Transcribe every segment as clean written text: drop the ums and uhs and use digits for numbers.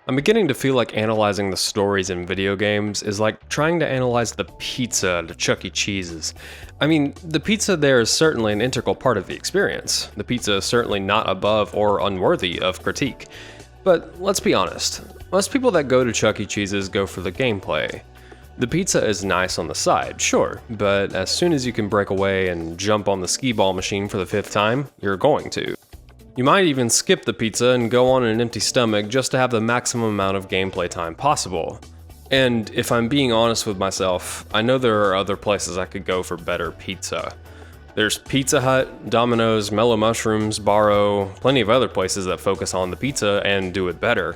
I'm beginning to feel like analyzing the stories in video games is like trying to analyze the pizza at Chuck E. Cheese's. I mean, the pizza there is certainly an integral part of the experience. The pizza is certainly not above or unworthy of critique. But let's be honest, most people that go to Chuck E. Cheese's go for the gameplay. The pizza is nice on the side, sure, but as soon as you can break away and jump on the skee ball machine for the 5th time, you're going to. You might even skip the pizza and go on an empty stomach just to have the maximum amount of gameplay time possible. And if I'm being honest with myself, I know there are other places I could go for better pizza. There's Pizza Hut, Domino's, Mellow Mushrooms, Barro, plenty of other places that focus on the pizza and do it better.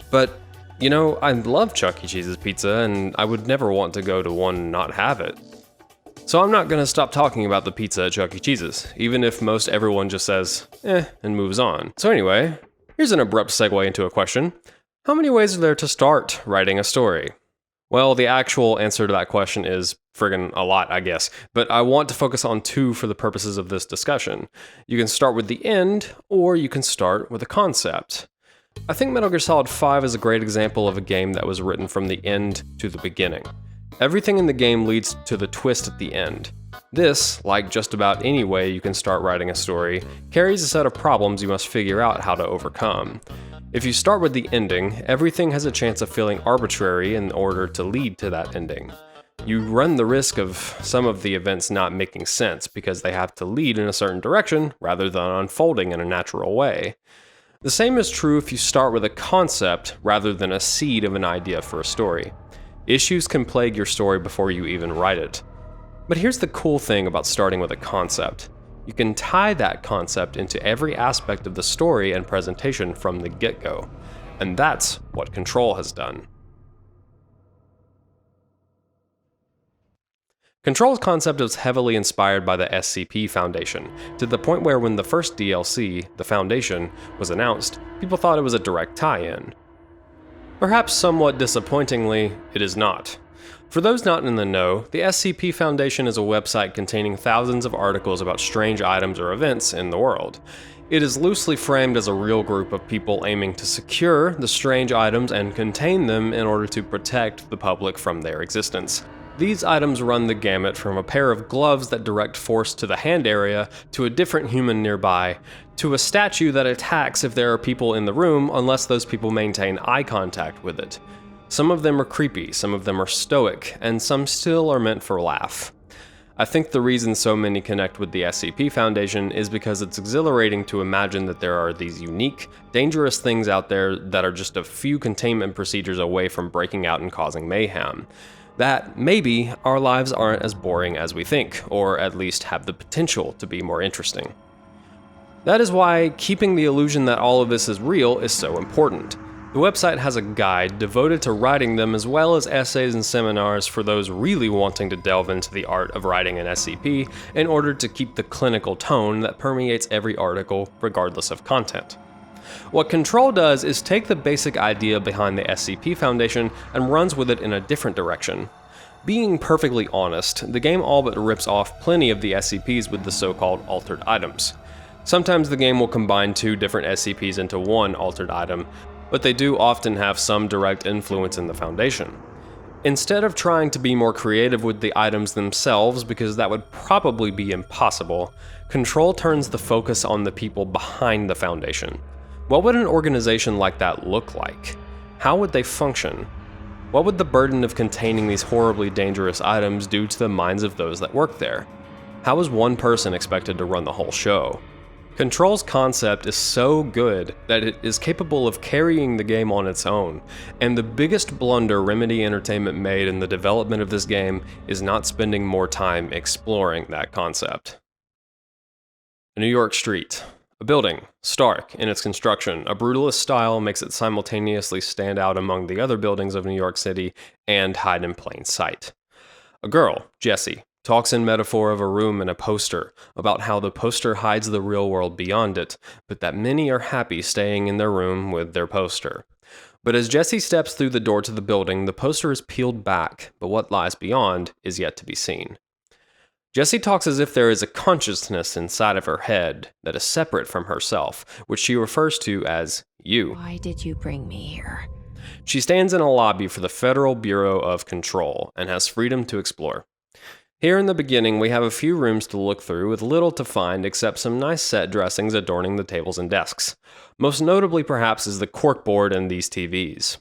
But, you know, I love Chuck E. Cheese's pizza and I would never want to go to one and not have it. So I'm not going to stop talking about the pizza at Chuck E. Cheese's, even if most everyone just says, and moves on. So anyway, here's an abrupt segue into a question. How many ways are there to start writing a story? Well, the actual answer to that question is friggin' a lot, I guess, but I want to focus on two for the purposes of this discussion. You can start with the end, or you can start with a concept. I think Metal Gear Solid 5 is a great example of a game that was written from the end to the beginning. Everything in the game leads to the twist at the end. This, like just about any way you can start writing a story, carries a set of problems you must figure out how to overcome. If you start with the ending, everything has a chance of feeling arbitrary in order to lead to that ending. You run the risk of some of the events not making sense because they have to lead in a certain direction rather than unfolding in a natural way. The same is true if you start with a concept rather than a seed of an idea for a story. Issues can plague your story before you even write it. But here's the cool thing about starting with a concept. You can tie that concept into every aspect of the story and presentation from the get-go. And that's what Control has done. Control's concept is heavily inspired by the SCP Foundation, to the point where when the first DLC, The Foundation, was announced, people thought it was a direct tie-in. Perhaps somewhat disappointingly, it is not. For those not in the know, the SCP Foundation is a website containing thousands of articles about strange items or events in the world. It is loosely framed as a real group of people aiming to secure the strange items and contain them in order to protect the public from their existence. These items run the gamut from a pair of gloves that direct force to the hand area, to a different human nearby, to a statue that attacks if there are people in the room unless those people maintain eye contact with it. Some of them are creepy, some of them are stoic, and some still are meant for laugh. I think the reason so many connect with the SCP Foundation is because it's exhilarating to imagine that there are these unique, dangerous things out there that are just a few containment procedures away from breaking out and causing mayhem. That maybe our lives aren't as boring as we think, or at least have the potential to be more interesting. That is why keeping the illusion that all of this is real is so important. The website has a guide devoted to writing them as well as essays and seminars for those really wanting to delve into the art of writing an SCP in order to keep the clinical tone that permeates every article regardless of content. What Control does is take the basic idea behind the SCP Foundation and runs with it in a different direction. Being perfectly honest, the game all but rips off plenty of the SCPs with the so-called altered items. Sometimes the game will combine two different SCPs into one altered item, but they do often have some direct influence in the Foundation. Instead of trying to be more creative with the items themselves, because that would probably be impossible, Control turns the focus on the people behind the Foundation. What would an organization like that look like? How would they function? What would the burden of containing these horribly dangerous items do to the minds of those that work there? How is one person expected to run the whole show? Control's concept is so good that it is capable of carrying the game on its own, and the biggest blunder Remedy Entertainment made in the development of this game is not spending more time exploring that concept. A New York street. A building, stark in its construction, a brutalist style makes it simultaneously stand out among the other buildings of New York City and hide in plain sight. A girl, Jessie, talks in metaphor of a room and a poster, about how the poster hides the real world beyond it, but that many are happy staying in their room with their poster. But as Jessie steps through the door to the building, the poster is peeled back, but what lies beyond is yet to be seen. Jessie talks as if there is a consciousness inside of her head that is separate from herself, which she refers to as you. Why did you bring me here? She stands in a lobby for the Federal Bureau of Control and has freedom to explore. Here in the beginning, we have a few rooms to look through with little to find except some nice set dressings adorning the tables and desks. Most notably perhaps is the corkboard and these TVs.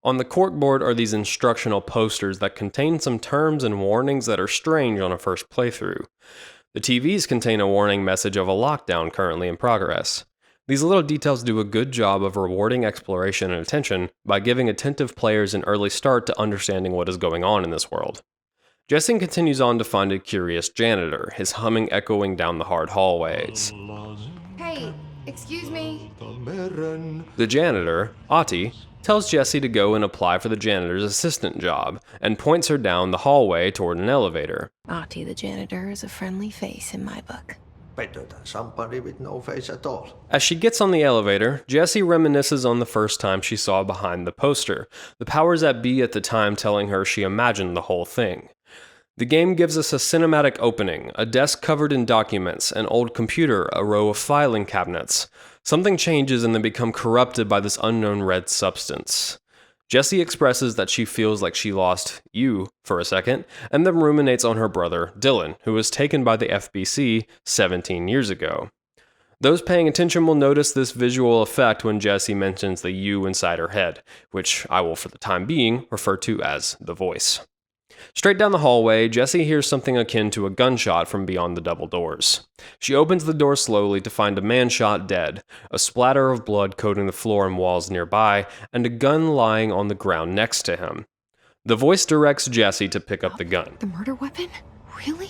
On the corkboard are these instructional posters that contain some terms and warnings that are strange on a first playthrough. The TVs contain a warning message of a lockdown currently in progress. These little details do a good job of rewarding exploration and attention by giving attentive players an early start to understanding what is going on in this world. Jesse continues on to find a curious janitor, his humming echoing down the hard hallways. Hey, excuse me. The janitor, Ati, tells Jesse to go and apply for the janitor's assistant job, and points her down the hallway toward an elevator. Ati the janitor is a friendly face in my book. Better than somebody with no face at all. As she gets on the elevator, Jesse reminisces on the first time she saw behind the poster, the powers that be at the time telling her she imagined the whole thing. The game gives us a cinematic opening, a desk covered in documents, an old computer, a row of filing cabinets. Something changes and they become corrupted by this unknown red substance. Jesse expresses that she feels like she lost you for a second, and then ruminates on her brother, Dylan, who was taken by the FBC 17 years ago. Those paying attention will notice this visual effect when Jesse mentions the you inside her head, which I will for the time being refer to as the voice. Straight down the hallway, Jesse hears something akin to a gunshot from beyond the double doors. She opens the door slowly to find a man shot dead, a splatter of blood coating the floor and walls nearby, and a gun lying on the ground next to him. The voice directs Jesse to pick up the gun. The murder weapon? Really?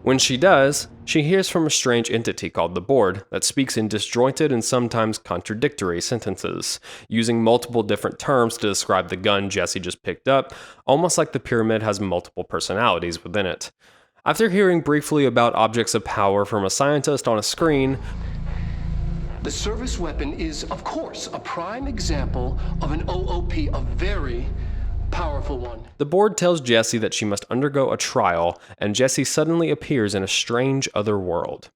When she does, she hears from a strange entity called the Board that speaks in disjointed and sometimes contradictory sentences, using multiple different terms to describe the gun Jesse just picked up, almost like the pyramid has multiple personalities within it. After hearing briefly about objects of power from a scientist on a screen, the service weapon is, of course, a prime example of an OOP, a very powerful one. The Board tells Jesse that she must undergo a trial, and Jesse suddenly appears in a strange other world.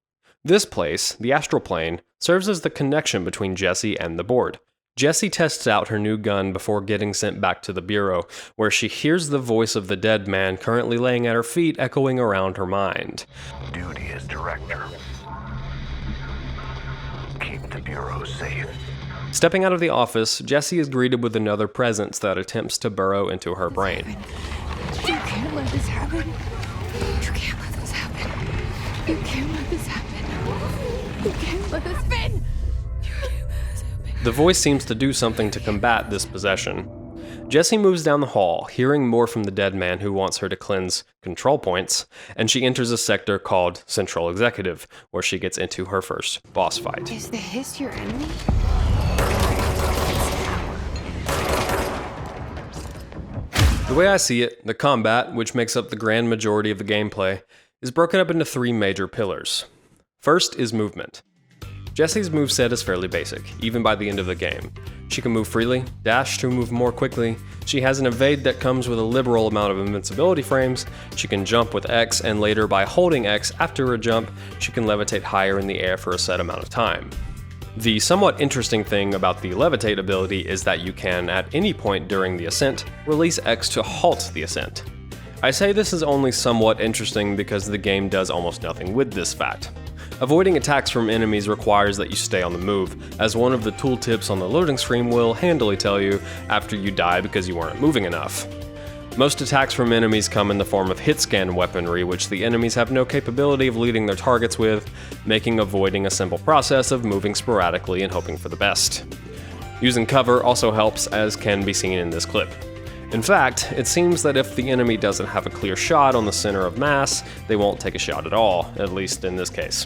This place, the astral plane, serves as the connection between Jesse and the Board. Jesse tests out her new gun before getting sent back to the Bureau, where she hears the voice of the dead man currently laying at her feet echoing around her mind. Duty as director. Keep the Bureau safe. Stepping out of the office, Jesse is greeted with another presence that attempts to burrow into her brain. You can't let this happen. You can't let this happen. You can't let this happen. You can't let this happen. The voice seems to do something to combat this possession. Jesse moves down the hall, hearing more from the dead man who wants her to cleanse control points, and she enters a sector called Central Executive, where she gets into her first boss fight. Is the Hiss your enemy? The way I see it, the combat, which makes up the grand majority of the gameplay, is broken up into three major pillars. First is movement. Jesse's moveset is fairly basic, even by the end of the game. She can move freely, dash to move more quickly, she has an evade that comes with a liberal amount of invincibility frames, she can jump with X, and later by holding X after a jump, she can levitate higher in the air for a set amount of time. The somewhat interesting thing about the levitate ability is that you can, at any point during the ascent, release X to halt the ascent. I say this is only somewhat interesting because the game does almost nothing with this fact. Avoiding attacks from enemies requires that you stay on the move, as one of the tooltips on the loading screen will handily tell you after you die because you weren't moving enough. Most attacks from enemies come in the form of hit-scan weaponry, which the enemies have no capability of leading their targets with, making avoiding a simple process of moving sporadically and hoping for the best. Using cover also helps, as can be seen in this clip. In fact, it seems that if the enemy doesn't have a clear shot on the center of mass, they won't take a shot at all, at least in this case.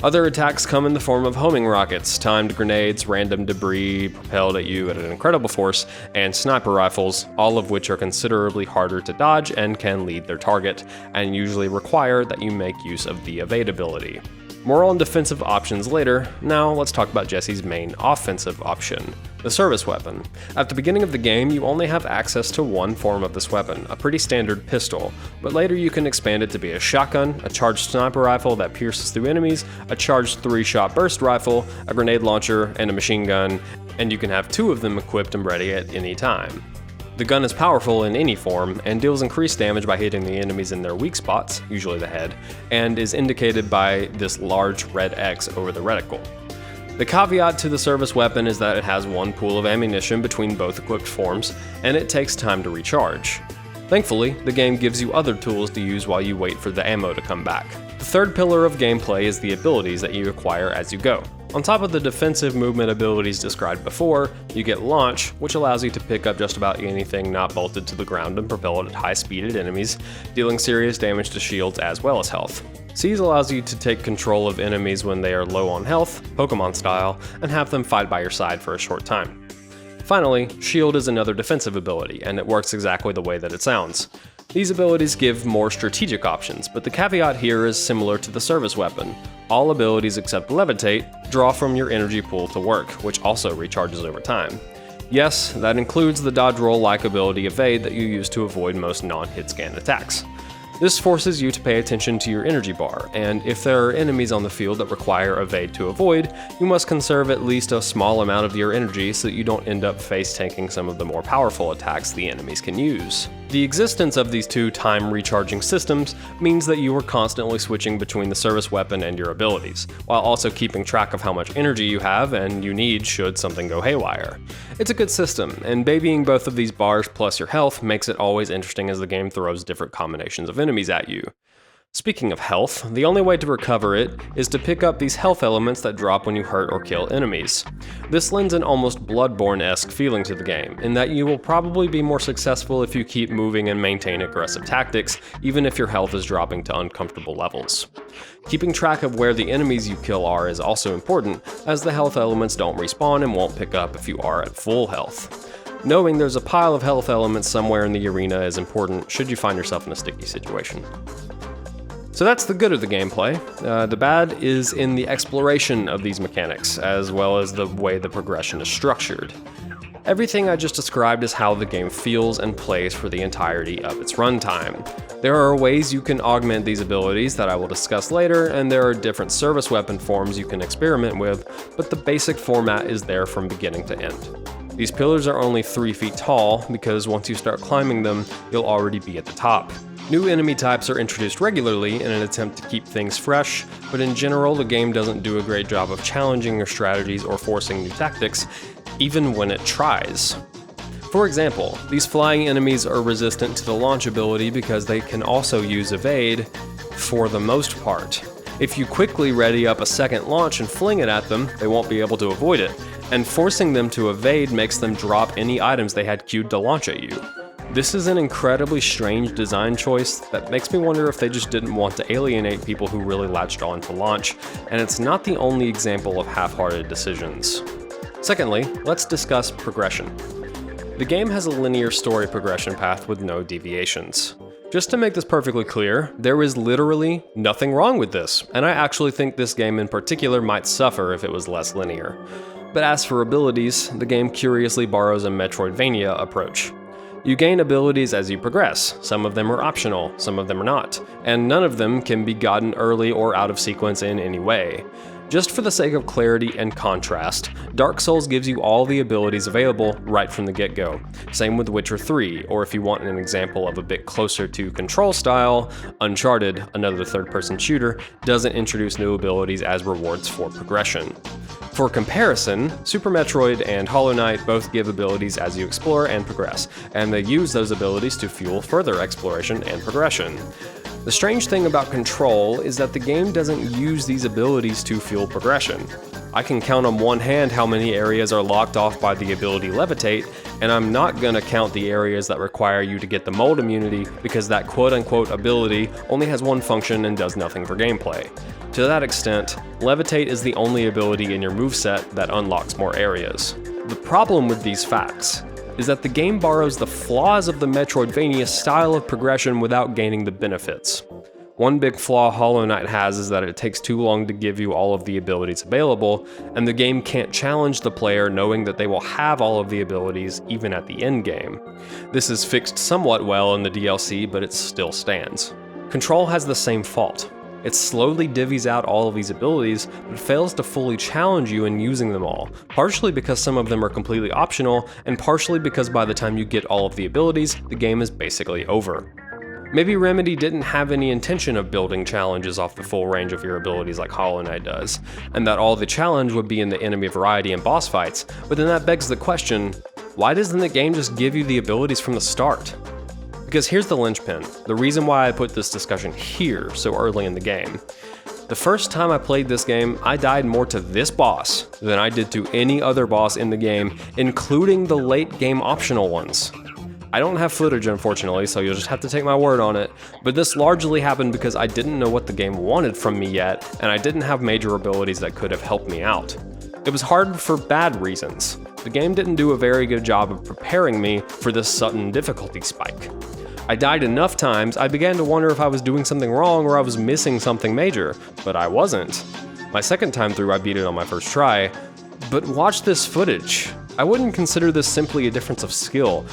Other attacks come in the form of homing rockets, timed grenades, random debris propelled at you at an incredible force, and sniper rifles, all of which are considerably harder to dodge and can lead their target, and usually require that you make use of the evade ability. More on defensive options later. Now let's talk about Jesse's main offensive option, the service weapon. At the beginning of the game, you only have access to one form of this weapon, a pretty standard pistol, but later you can expand it to be a shotgun, a charged sniper rifle that pierces through enemies, a charged 3-shot burst rifle, a grenade launcher, and a machine gun, and you can have 2 of them equipped and ready at any time. The gun is powerful in any form, and deals increased damage by hitting the enemies in their weak spots, usually the head, and is indicated by this large red X over the reticle. The caveat to the service weapon is that it has 1 pool of ammunition between both equipped forms, and it takes time to recharge. Thankfully, the game gives you other tools to use while you wait for the ammo to come back. The third pillar of gameplay is the abilities that you acquire as you go. On top of the defensive movement abilities described before, you get Launch, which allows you to pick up just about anything not bolted to the ground and propel it at high speed at enemies, dealing serious damage to shields as well as health. Seize allows you to take control of enemies when they are low on health, Pokemon style, and have them fight by your side for a short time. Finally, Shield is another defensive ability, and it works exactly the way that it sounds. These abilities give more strategic options, but the caveat here is similar to the service weapon. All abilities except Levitate draw from your energy pool to work, which also recharges over time. Yes, that includes the dodge roll-like ability Evade that you use to avoid most non-hit scan attacks. This forces you to pay attention to your energy bar, and if there are enemies on the field that require Evade to avoid, you must conserve at least a small amount of your energy so that you don't end up face tanking some of the more powerful attacks the enemies can use. The existence of these 2 time recharging systems means that you are constantly switching between the service weapon and your abilities, while also keeping track of how much energy you have and you need should something go haywire. It's a good system, and babying both of these bars plus your health makes it always interesting as the game throws different combinations of enemies at you. Speaking of health, the only way to recover it is to pick up these health elements that drop when you hurt or kill enemies. This lends an almost Bloodborne-esque feeling to the game, in that you will probably be more successful if you keep moving and maintain aggressive tactics, even if your health is dropping to uncomfortable levels. Keeping track of where the enemies you kill are is also important, as the health elements don't respawn and won't pick up if you are at full health. Knowing there's a pile of health elements somewhere in the arena is important should you find yourself in a sticky situation. So that's the good of the gameplay. The bad is in the exploration of these mechanics, as well as the way the progression is structured. Everything I just described is how the game feels and plays for the entirety of its runtime. There are ways you can augment these abilities that I will discuss later, and there are different service weapon forms you can experiment with, but the basic format is there from beginning to end. These pillars are only 3 feet tall, because once you start climbing them, you'll already be at the top. New enemy types are introduced regularly in an attempt to keep things fresh, but in general the game doesn't do a great job of challenging your strategies or forcing new tactics, even when it tries. For example, these flying enemies are resistant to the launch ability because they can also use evade for the most part. If you quickly ready up a second launch and fling it at them, they won't be able to avoid it, and forcing them to evade makes them drop any items they had queued to launch at you. This is an incredibly strange design choice that makes me wonder if they just didn't want to alienate people who really latched on to launch, and it's not the only example of half-hearted decisions. Secondly, let's discuss progression. The game has a linear story progression path with no deviations. Just to make this perfectly clear, there is literally nothing wrong with this, and I actually think this game in particular might suffer if it was less linear. But as for abilities, the game curiously borrows a Metroidvania approach. You gain abilities as you progress. Some of them are optional, some of them are not, and none of them can be gotten early or out of sequence in any way. Just for the sake of clarity and contrast, Dark Souls gives you all the abilities available right from the get-go. Same with Witcher 3, or if you want an example of a bit closer to Control style, Uncharted, another third-person shooter, doesn't introduce new abilities as rewards for progression. For comparison, Super Metroid and Hollow Knight both give abilities as you explore and progress, and they use those abilities to fuel further exploration and progression. The strange thing about Control is that the game doesn't use these abilities to fuel progression. I can count on one hand how many areas are locked off by the ability Levitate, and I'm not gonna count the areas that require you to get the mold immunity because that quote-unquote ability only has one function and does nothing for gameplay. To that extent, Levitate is the only ability in your moveset that unlocks more areas. The problem with these facts is that the game borrows the flaws of the Metroidvania style of progression without gaining the benefits. One big flaw Hollow Knight has is that it takes too long to give you all of the abilities available, and the game can't challenge the player knowing that they will have all of the abilities even at the end game. This is fixed somewhat well in the DLC, but it still stands. Control has the same fault. It slowly divvies out all of these abilities, but fails to fully challenge you in using them all, partially because some of them are completely optional, and partially because by the time you get all of the abilities, the game is basically over. Maybe Remedy didn't have any intention of building challenges off the full range of your abilities like Hollow Knight does, and that all the challenge would be in the enemy variety and boss fights, but then that begs the question, why doesn't the game just give you the abilities from the start? Because here's the linchpin, the reason why I put this discussion here so early in the game. The first time I played this game, I died more to this boss than I did to any other boss in the game, including the late game optional ones. I don't have footage unfortunately, so you'll just have to take my word on it, but this largely happened because I didn't know what the game wanted from me yet, and I didn't have major abilities that could have helped me out. It was hard for bad reasons. The game didn't do a very good job of preparing me for this sudden difficulty spike. I died enough times, I began to wonder if I was doing something wrong or I was missing something major, but I wasn't. My second time through, I beat it on my first try, but watch this footage. I wouldn't consider this simply a difference of skill.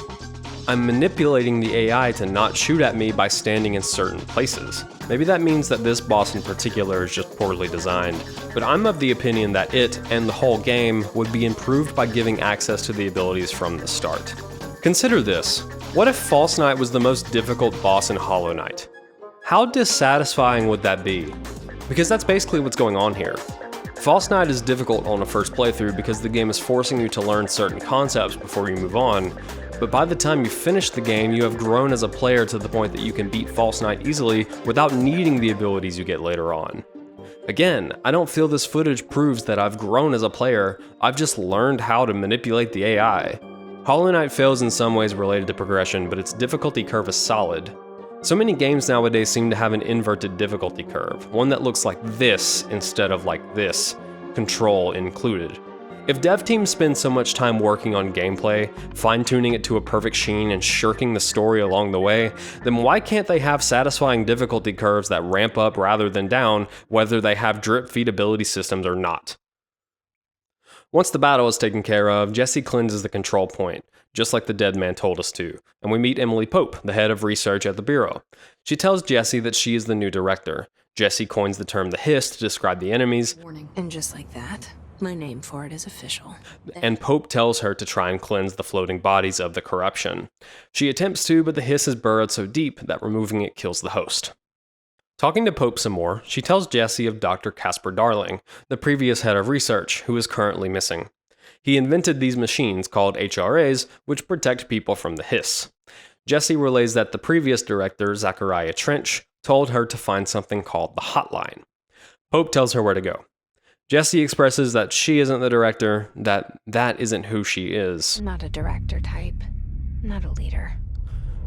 I'm manipulating the AI to not shoot at me by standing in certain places. Maybe that means that this boss in particular is just poorly designed, but I'm of the opinion that it, and the whole game, would be improved by giving access to the abilities from the start. Consider this. What if False Knight was the most difficult boss in Hollow Knight? How dissatisfying would that be? Because that's basically what's going on here. False Knight is difficult on a first playthrough because the game is forcing you to learn certain concepts before you move on, but by the time you finish the game, you have grown as a player to the point that you can beat False Knight easily without needing the abilities you get later on. Again, I don't feel this footage proves that I've grown as a player, I've just learned how to manipulate the AI. Hollow Knight fails in some ways related to progression, but its difficulty curve is solid. So many games nowadays seem to have an inverted difficulty curve, one that looks like this instead of like this, control included. If dev teams spend so much time working on gameplay, fine-tuning it to a perfect sheen and shirking the story along the way, then why can't they have satisfying difficulty curves that ramp up rather than down, whether they have drip feed ability systems or not? Once the battle is taken care of, Jesse cleanses the control point, just like the dead man told us to, and we meet Emily Pope, the head of research at the Bureau. She tells Jesse that she is the new director. Jesse coins the term the Hiss to describe the enemies, Warning. And just like that, my name for it is official. and Pope tells her to try and cleanse the floating bodies of the corruption. She attempts to, but the Hiss is burrowed so deep that removing it kills the host. Talking to Pope some more, she tells Jesse of Dr. Casper Darling, the previous head of research, who is currently missing. He invented these machines called HRAs, which protect people from the Hiss. Jesse relays that the previous director, Zachariah Trench, told her to find something called the Hotline. Pope tells her where to go. Jesse expresses that she isn't the director, that isn't who she is. Not a director type. Not a leader.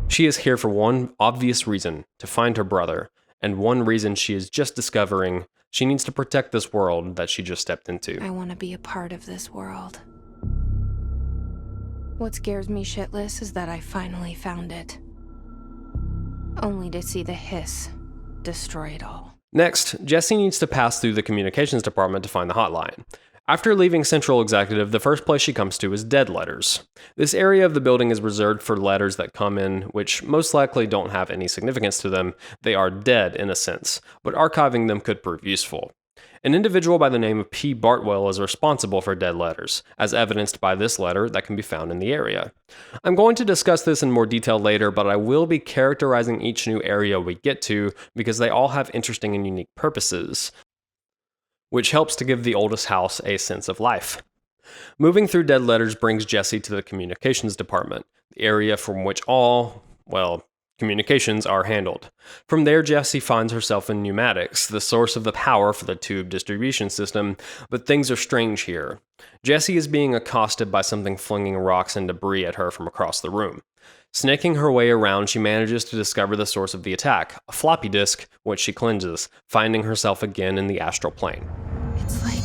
She is here for one obvious reason, to find her brother, and one reason she is just discovering she needs to protect this world that she just stepped into. I want to be a part of this world. What scares me shitless is that I finally found it. Only to see the Hiss destroy it all. Next, Jesse needs to pass through the communications department to find the hotline. After leaving Central Executive, the first place she comes to is Dead Letters. This area of the building is reserved for letters that come in, which most likely don't have any significance to them. They are dead in a sense, but archiving them could prove useful. An individual by the name of P. Bartwell is responsible for Dead Letters, as evidenced by this letter that can be found in the area. I'm going to discuss this in more detail later, but I will be characterizing each new area we get to because they all have interesting and unique purposes, which helps to give the oldest house a sense of life. Moving through Dead Letters brings Jesse to the communications department, the area from which all, communications are handled. From there, Jesse finds herself in pneumatics, the source of the power for the tube distribution system, but things are strange here. Jesse is being accosted by something flinging rocks and debris at her from across the room. Snaking her way around, she manages to discover the source of the attack, a floppy disk, which she cleanses, finding herself again in the astral plane. It's like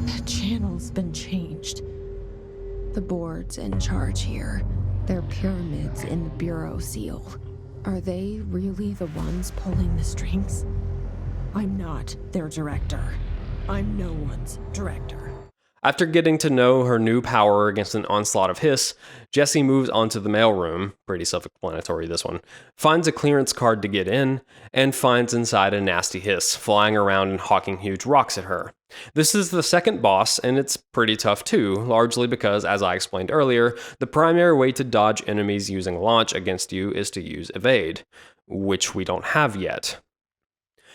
the channel's been changed. The board's in charge here. They're pyramids in the Bureau seal. Are they really the ones pulling the strings? I'm not their director. I'm no one's director. After getting to know her new power against an onslaught of hiss, Jessie moves onto the mailroom, pretty self-explanatory this one, finds a clearance card to get in, and finds inside a nasty hiss, flying around and hawking huge rocks at her. This is the second boss, and it's pretty tough too, largely because, as I explained earlier, the primary way to dodge enemies using launch against you is to use evade, which we don't have yet.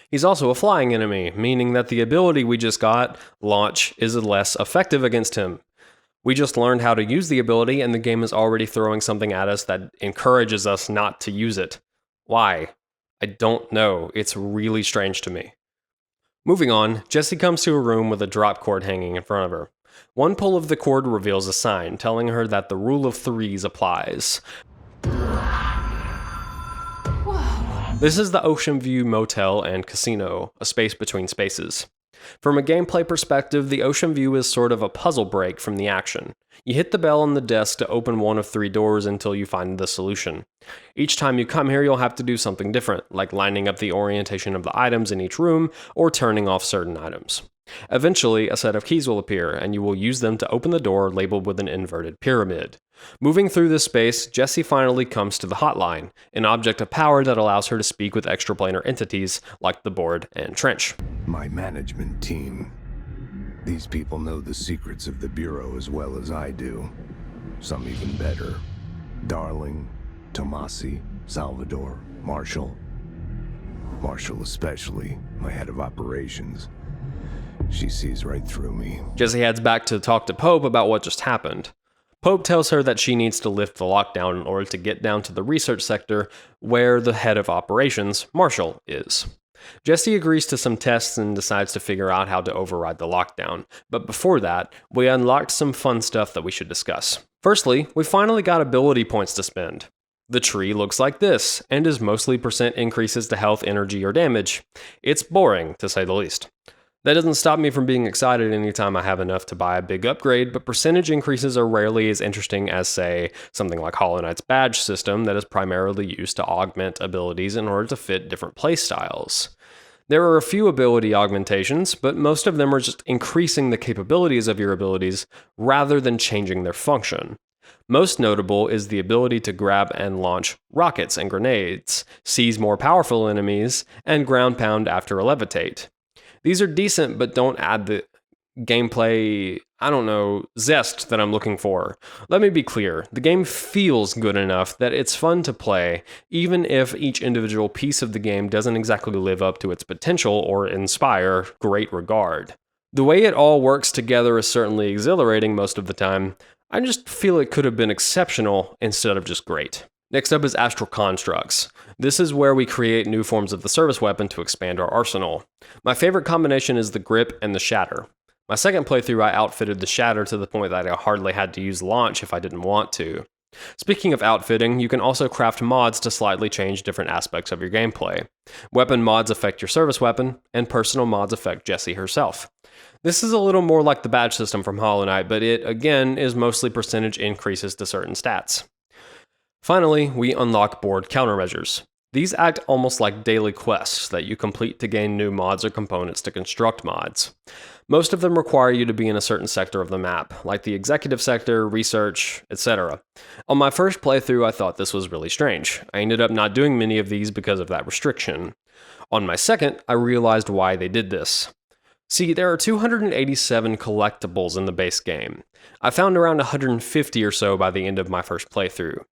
He's also a flying enemy, meaning that the ability we just got, launch, is less effective against him. We just learned how to use the ability and the game is already throwing something at us that encourages us not to use it. Why? I don't know. It's really strange to me. Moving on, Jessie comes to a room with a drop cord hanging in front of her. One pull of the cord reveals a sign telling her that the rule of threes applies. This is the Ocean View Motel and Casino, a space between spaces. From a gameplay perspective, the Ocean View is sort of a puzzle break from the action. You hit the bell on the desk to open one of 3 doors until you find the solution. Each time you come here, you'll have to do something different, like lining up the orientation of the items in each room or turning off certain items. Eventually, a set of keys will appear, and you will use them to open the door labeled with an inverted pyramid. Moving through this space, Jessie finally comes to the hotline, an object of power that allows her to speak with extraplanar entities like the board and Trench. My management team. These people know the secrets of the Bureau as well as I do. Some even better. Darling, Tomasi, Salvador, Marshall. Marshall especially, my head of operations. She sees right through me. Jessie heads back to talk to Pope about what just happened. Pope tells her that she needs to lift the lockdown in order to get down to the research sector where the head of operations, Marshall, is. Jessie agrees to some tests and decides to figure out how to override the lockdown, but before that, we unlocked some fun stuff that we should discuss. Firstly, we finally got ability points to spend. The tree looks like this, and is mostly percent increases to health, energy, or damage. It's boring, to say the least. That doesn't stop me from being excited anytime I have enough to buy a big upgrade, but percentage increases are rarely as interesting as, say, something like Hollow Knight's badge system that is primarily used to augment abilities in order to fit different playstyles. There are a few ability augmentations, but most of them are just increasing the capabilities of your abilities rather than changing their function. Most notable is the ability to grab and launch rockets and grenades, seize more powerful enemies, and ground pound after a levitate. These are decent, but don't add the gameplay, zest that I'm looking for. Let me be clear, the game feels good enough that it's fun to play, even if each individual piece of the game doesn't exactly live up to its potential or inspire great regard. The way it all works together is certainly exhilarating most of the time. I just feel it could have been exceptional instead of just great. Next up is Astral Constructs. This is where we create new forms of the service weapon to expand our arsenal. My favorite combination is the Grip and the Shatter. My second playthrough I outfitted the Shatter to the point that I hardly had to use Launch if I didn't want to. Speaking of outfitting, you can also craft mods to slightly change different aspects of your gameplay. Weapon mods affect your service weapon, and personal mods affect Jessie herself. This is a little more like the badge system from Hollow Knight, but it, again, is mostly percentage increases to certain stats. Finally, we unlock board countermeasures. These act almost like daily quests that you complete to gain new mods or components to construct mods. Most of them require you to be in a certain sector of the map, like the executive sector, research, etc. On my first playthrough, I thought this was really strange. I ended up not doing many of these because of that restriction. On my second, I realized why they did this. See, there are 287 collectibles in the base game. I found around 150 or so by the end of my first playthrough.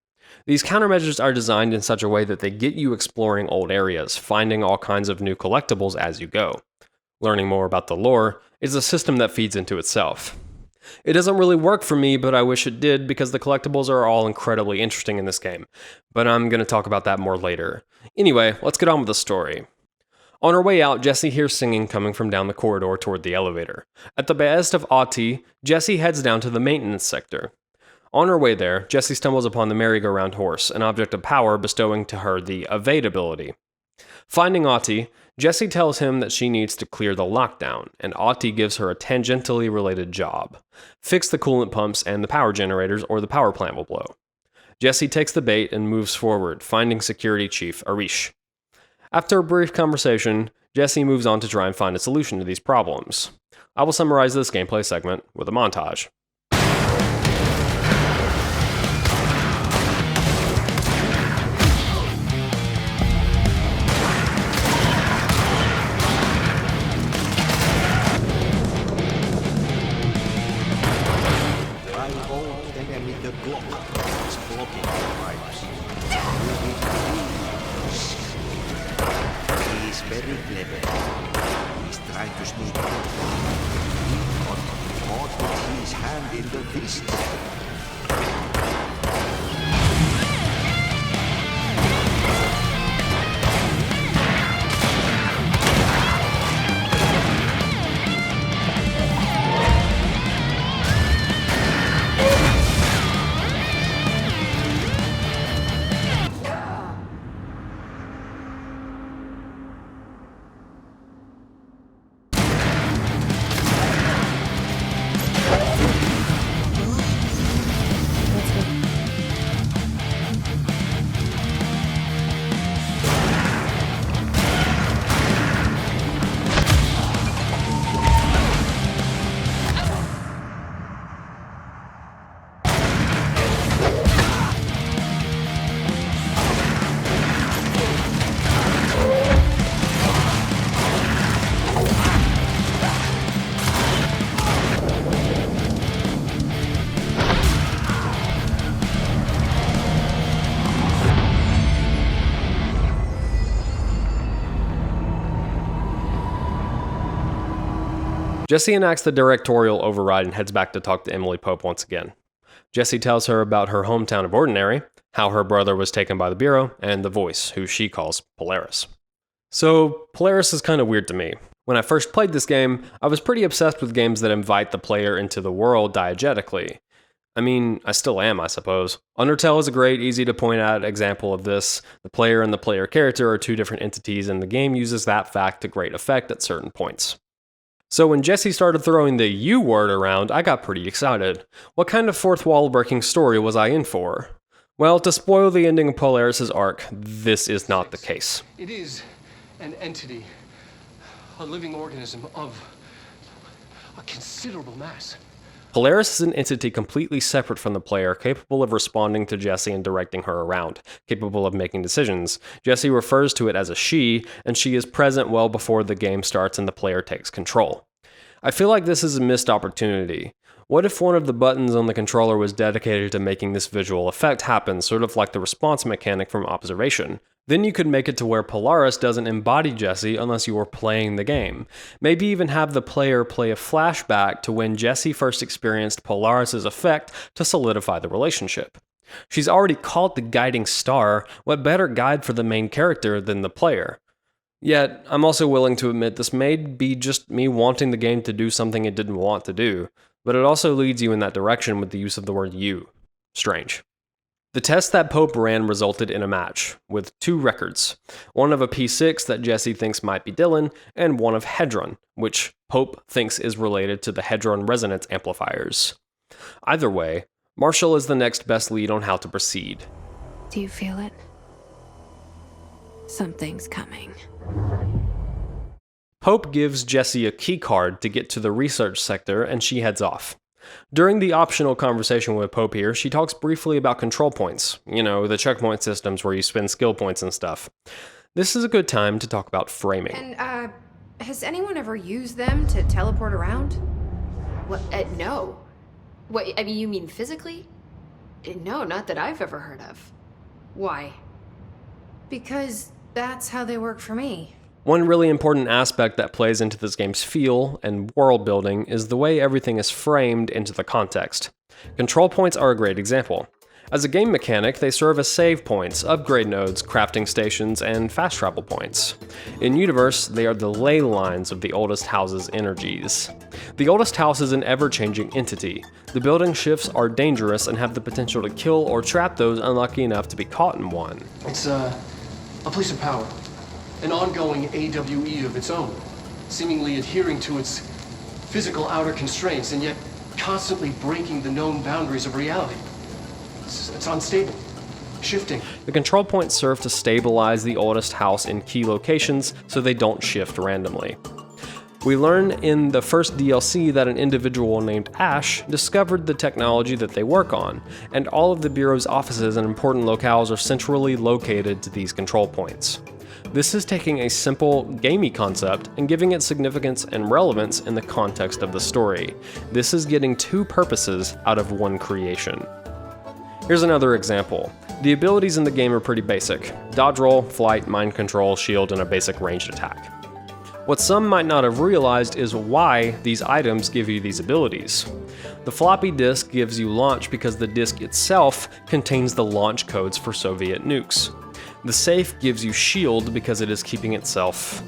These countermeasures are designed in such a way that they get you exploring old areas, finding all kinds of new collectibles as you go. Learning more about the lore is a system that feeds into itself. It doesn't really work for me, but I wish it did because the collectibles are all incredibly interesting in this game. But I'm going to talk about that more later. Anyway, let's get on with the story. On her way out, Jessie hears singing coming from down the corridor toward the elevator. At the behest of Ahti, Jessie heads down to the maintenance sector. On her way there, Jessie stumbles upon the merry-go-round horse, an object of power bestowing to her the evade ability. Finding Ahti, Jessie tells him that she needs to clear the lockdown, and Ahti gives her a tangentially related job. Fix the coolant pumps and the power generators, or the power plant will blow. Jessie takes the bait and moves forward, finding Security Chief Arish. After a brief conversation, Jessie moves on to try and find a solution to these problems. I will summarize this gameplay segment with a montage. My old enemy, the Glock, is blocking our pipes. He is very clever. He's trying to sneak in. He got caught with his hand in the fist. Jesse enacts the directorial override and heads back to talk to Emily Pope once again. Jesse tells her about her hometown of Ordinary, how her brother was taken by the Bureau, and the Voice, who she calls Polaris. So, Polaris is kind of weird to me. When I first played this game, I was pretty obsessed with games that invite the player into the world diegetically. I mean, I still am, I suppose. Undertale is a great, easy to point out example of this. The player and the player character are two different entities, and the game uses that fact to great effect at certain points. So when Jesse started throwing the "you" word around, I got pretty excited. What kind of fourth wall breaking story was I in for? Well, to spoil the ending of Polaris' arc, this is not the case. It is an entity, a living organism of a considerable mass. Polaris is an entity completely separate from the player, capable of responding to Jesse and directing her around, capable of making decisions. Jesse refers to it as a she, and she is present well before the game starts and the player takes control. I feel like this is a missed opportunity. What if one of the buttons on the controller was dedicated to making this visual effect happen, sort of like the response mechanic from Observation? Then you could make it to where Polaris doesn't embody Jesse unless you are playing the game. Maybe even have the player play a flashback to when Jesse first experienced Polaris' effect to solidify the relationship. She's already called the guiding star. What better guide for the main character than the player? Yet, I'm also willing to admit this may be just me wanting the game to do something it didn't want to do, but it also leads you in that direction with the use of the word "you." Strange. The test that Pope ran resulted in a match, with two records, one of a P6 that Jesse thinks might be Dylan, and one of Hedron, which Pope thinks is related to the Hedron resonance amplifiers. Either way, Marshall is the next best lead on how to proceed. Do you feel it? Something's coming. Pope gives Jesse a key card to get to the research sector, and she heads off. During the optional conversation with Pope here, she talks briefly about control points. You know, the checkpoint systems where you spend skill points and stuff. This is a good time to talk about framing. And, has anyone ever used them to teleport around? What? No. What, I mean, you mean physically? No, not that I've ever heard of. Why? Because that's how they work for me. One really important aspect that plays into this game's feel and world building is the way everything is framed into the context. Control points are a great example. As a game mechanic, they serve as save points, upgrade nodes, crafting stations, and fast travel points. In Universe, they are the ley lines of the oldest house's energies. The oldest house is an ever-changing entity. The building shifts are dangerous and have the potential to kill or trap those unlucky enough to be caught in one. It's a place of power. An ongoing AWE of its own, seemingly adhering to its physical outer constraints and yet constantly breaking the known boundaries of reality. It's unstable, shifting. The control points serve to stabilize the oldest house in key locations so they don't shift randomly. We learn in the first DLC that an individual named Ash discovered the technology that they work on, and all of the Bureau's offices and important locales are centrally located to these control points. This is taking a simple, gamey concept and giving it significance and relevance in the context of the story. This is getting two purposes out of one creation. Here's another example. The abilities in the game are pretty basic: dodge roll, flight, mind control, shield, and a basic ranged attack. What some might not have realized is why these items give you these abilities. The floppy disk gives you launch because the disk itself contains the launch codes for Soviet nukes. The safe gives you shield because it is keeping itself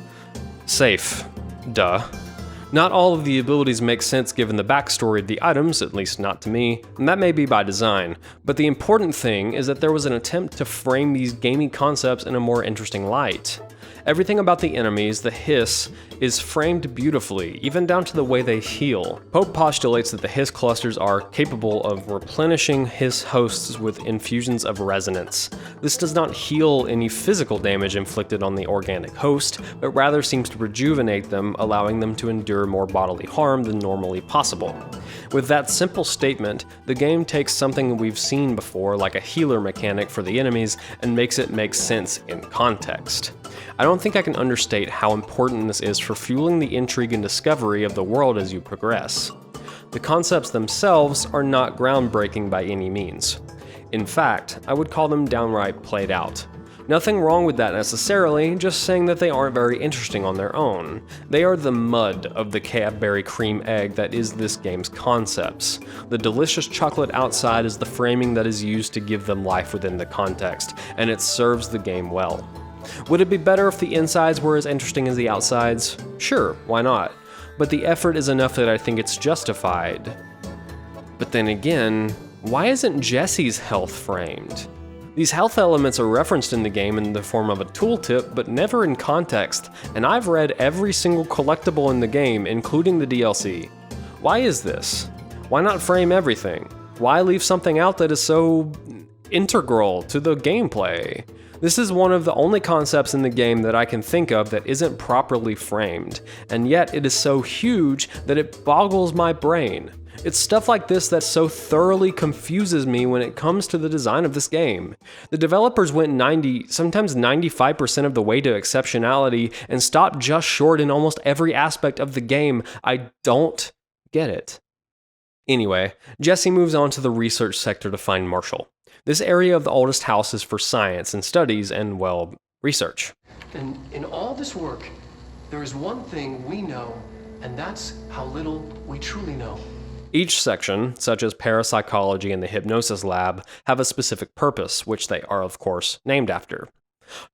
safe. Duh. Not all of the abilities make sense given the backstory of the items, at least not to me, and that may be by design, but the important thing is that there was an attempt to frame these gaming concepts in a more interesting light. Everything about the enemies, the hiss, is framed beautifully, even down to the way they heal. Pope postulates that the hiss clusters are capable of replenishing hiss hosts with infusions of resonance. This does not heal any physical damage inflicted on the organic host, but rather seems to rejuvenate them, allowing them to endure more bodily harm than normally possible. With that simple statement, the game takes something we've seen before, like a healer mechanic for the enemies, and makes it make sense in context. I don't think I can understate how important this is for fueling the intrigue and discovery of the world as you progress. The concepts themselves are not groundbreaking by any means. In fact, I would call them downright played out. Nothing wrong with that necessarily, just saying that they aren't very interesting on their own. They are the mud of the Cadbury cream egg that is this game's concepts. The delicious chocolate outside is the framing that is used to give them life within the context, and it serves the game well. Would it be better if the insides were as interesting as the outsides? Sure, why not? But the effort is enough that I think it's justified. But then again, why isn't Jesse's health framed? These health elements are referenced in the game in the form of a tooltip, but never in context, and I've read every single collectible in the game, including the DLC. Why is this? Why not frame everything? Why leave something out that is so integral to the gameplay? This is one of the only concepts in the game that I can think of that isn't properly framed, and yet it is so huge that it boggles my brain. It's stuff like this that so thoroughly confuses me when it comes to the design of this game. The developers went 90, sometimes 95% of the way to exceptionality and stopped just short in almost every aspect of the game. I don't get it. Anyway, Jesse moves on to the research sector to find Marshall. This area of the oldest house is for science and studies and, well, research. And in all this work, there is one thing we know, and that's how little we truly know. Each section, such as parapsychology and the hypnosis lab, have a specific purpose, which they are, of course, named after.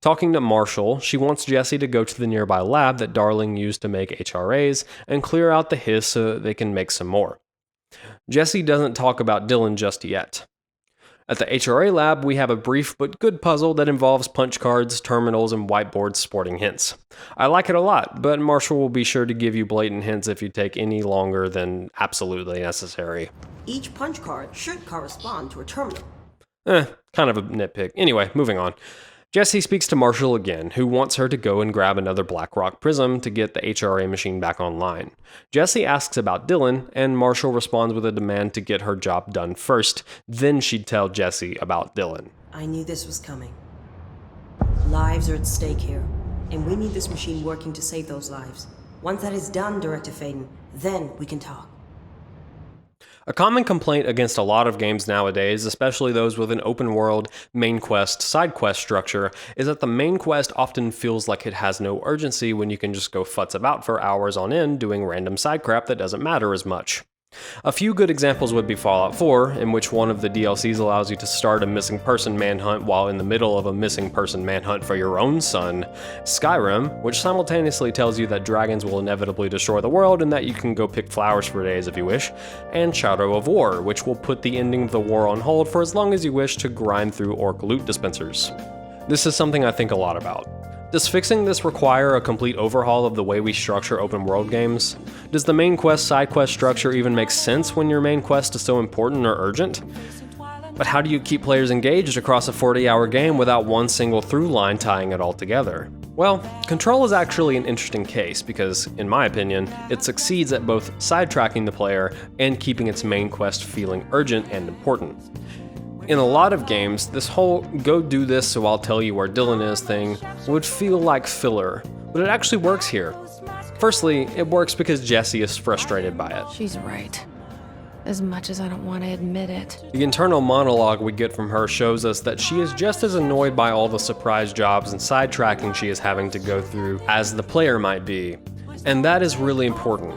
Talking to Marshall, she wants Jesse to go to the nearby lab that Darling used to make HRAs and clear out the hiss so that they can make some more. Jesse doesn't talk about Dylan just yet. At the HRA lab, we have a brief but good puzzle that involves punch cards, terminals, and whiteboards sporting hints. I like it a lot, but Marshall will be sure to give you blatant hints if you take any longer than absolutely necessary. Each punch card should correspond to a terminal. Kind of a nitpick. Anyway, moving on. Jesse speaks to Marshall again, who wants her to go and grab another Blackrock prism to get the HRA machine back online. Jesse asks about Dylan, and Marshall responds with a demand to get her job done first, then she'd tell Jesse about Dylan. I knew this was coming. Lives are at stake here, and we need this machine working to save those lives. Once that is done, Director Faden, then we can talk. A common complaint against a lot of games nowadays, especially those with an open world, main quest, side quest structure, is that the main quest often feels like it has no urgency when you can just go futz about for hours on end doing random side crap that doesn't matter as much. A few good examples would be Fallout 4, in which one of the DLCs allows you to start a missing person manhunt while in the middle of a missing person manhunt for your own son, Skyrim, which simultaneously tells you that dragons will inevitably destroy the world and that you can go pick flowers for days if you wish, and Shadow of War, which will put the ending of the war on hold for as long as you wish to grind through orc loot dispensers. This is something I think a lot about. Does fixing this require a complete overhaul of the way we structure open world games? Does the main quest side quest structure even make sense when your main quest is so important or urgent? But how do you keep players engaged across a 40-hour game without one single through line tying it all together? Well, Control is actually an interesting case because, in my opinion, it succeeds at both sidetracking the player and keeping its main quest feeling urgent and important. In a lot of games, this whole "go do this so I'll tell you where Dylan is" thing would feel like filler, but it actually works here. Firstly, it works because Jesse is frustrated by it. She's right. As much as I don't want to admit it. The internal monologue we get from her shows us that she is just as annoyed by all the surprise jobs and sidetracking she is having to go through as the player might be. And that is really important.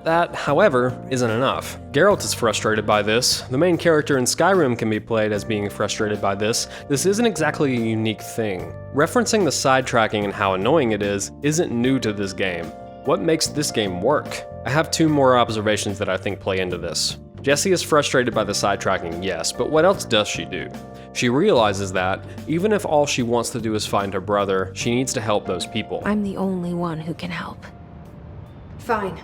That, however, isn't enough. Geralt is frustrated by this. The main character in Skyrim can be played as being frustrated by this. This isn't exactly a unique thing. Referencing the sidetracking and how annoying it is isn't new to this game. What makes this game work? I have two more observations that I think play into this. Jessie is frustrated by the sidetracking, yes, but what else does she do? She realizes that, even if all she wants to do is find her brother, she needs to help those people. I'm the only one who can help. Fine.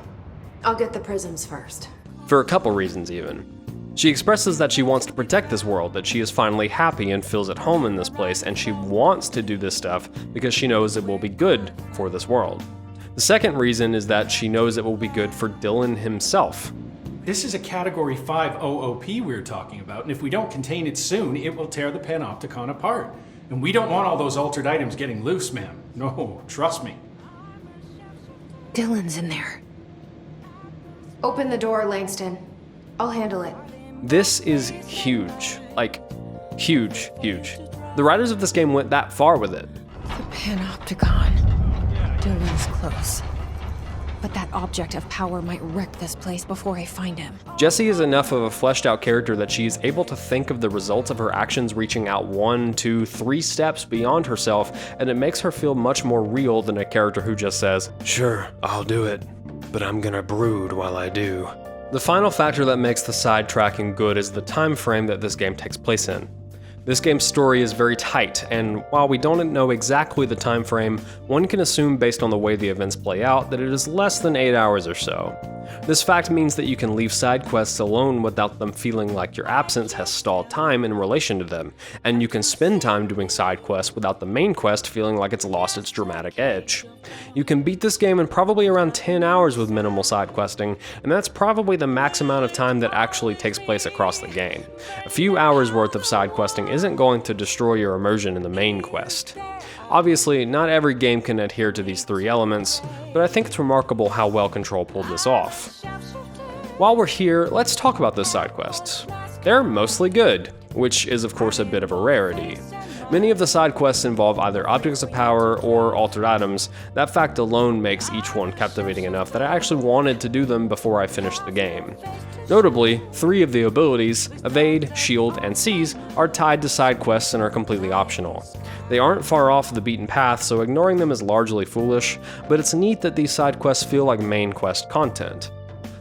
I'll get the prisms first. For a couple reasons, even. She expresses that she wants to protect this world, that she is finally happy and feels at home in this place, and she wants to do this stuff because she knows it will be good for this world. The second reason is that she knows it will be good for Dylan himself. This is a Category 5 OOP we're talking about, and if we don't contain it soon, it will tear the Panopticon apart. And we don't want all those altered items getting loose, ma'am. No, trust me. Dylan's in there. Open the door, Langston. I'll handle it. This is huge. Like, huge, huge. The writers of this game went that far with it. The Panopticon. Dylan's close. But that object of power might wreck this place before I find him. Jessie is enough of a fleshed out character that she is able to think of the results of her actions reaching out 1, 2, 3 steps beyond herself, and it makes her feel much more real than a character who just says, "Sure, I'll do it, but I'm gonna brood while I do." The final factor that makes the sidetracking good is the time frame that this game takes place in. This game's story is very tight, and while we don't know exactly the time frame, one can assume based on the way the events play out that it is less than 8 hours or so. This fact means that you can leave side quests alone without them feeling like your absence has stalled time in relation to them, and you can spend time doing side quests without the main quest feeling like it's lost its dramatic edge. You can beat this game in probably around 10 hours with minimal side questing, and that's probably the max amount of time that actually takes place across the game. A few hours worth of side questing isn't going to destroy your immersion in the main quest. Obviously, not every game can adhere to these 3 elements, but I think it's remarkable how well Control pulled this off. While we're here, let's talk about the side quests. They're mostly good, which is of course a bit of a rarity. Many of the side quests involve either objects of power or altered items. That fact alone makes each one captivating enough that I actually wanted to do them before I finished the game. Notably, 3 of the abilities, Evade, Shield, and Seize, are tied to side quests and are completely optional. They aren't far off the beaten path, so ignoring them is largely foolish, but it's neat that these side quests feel like main quest content.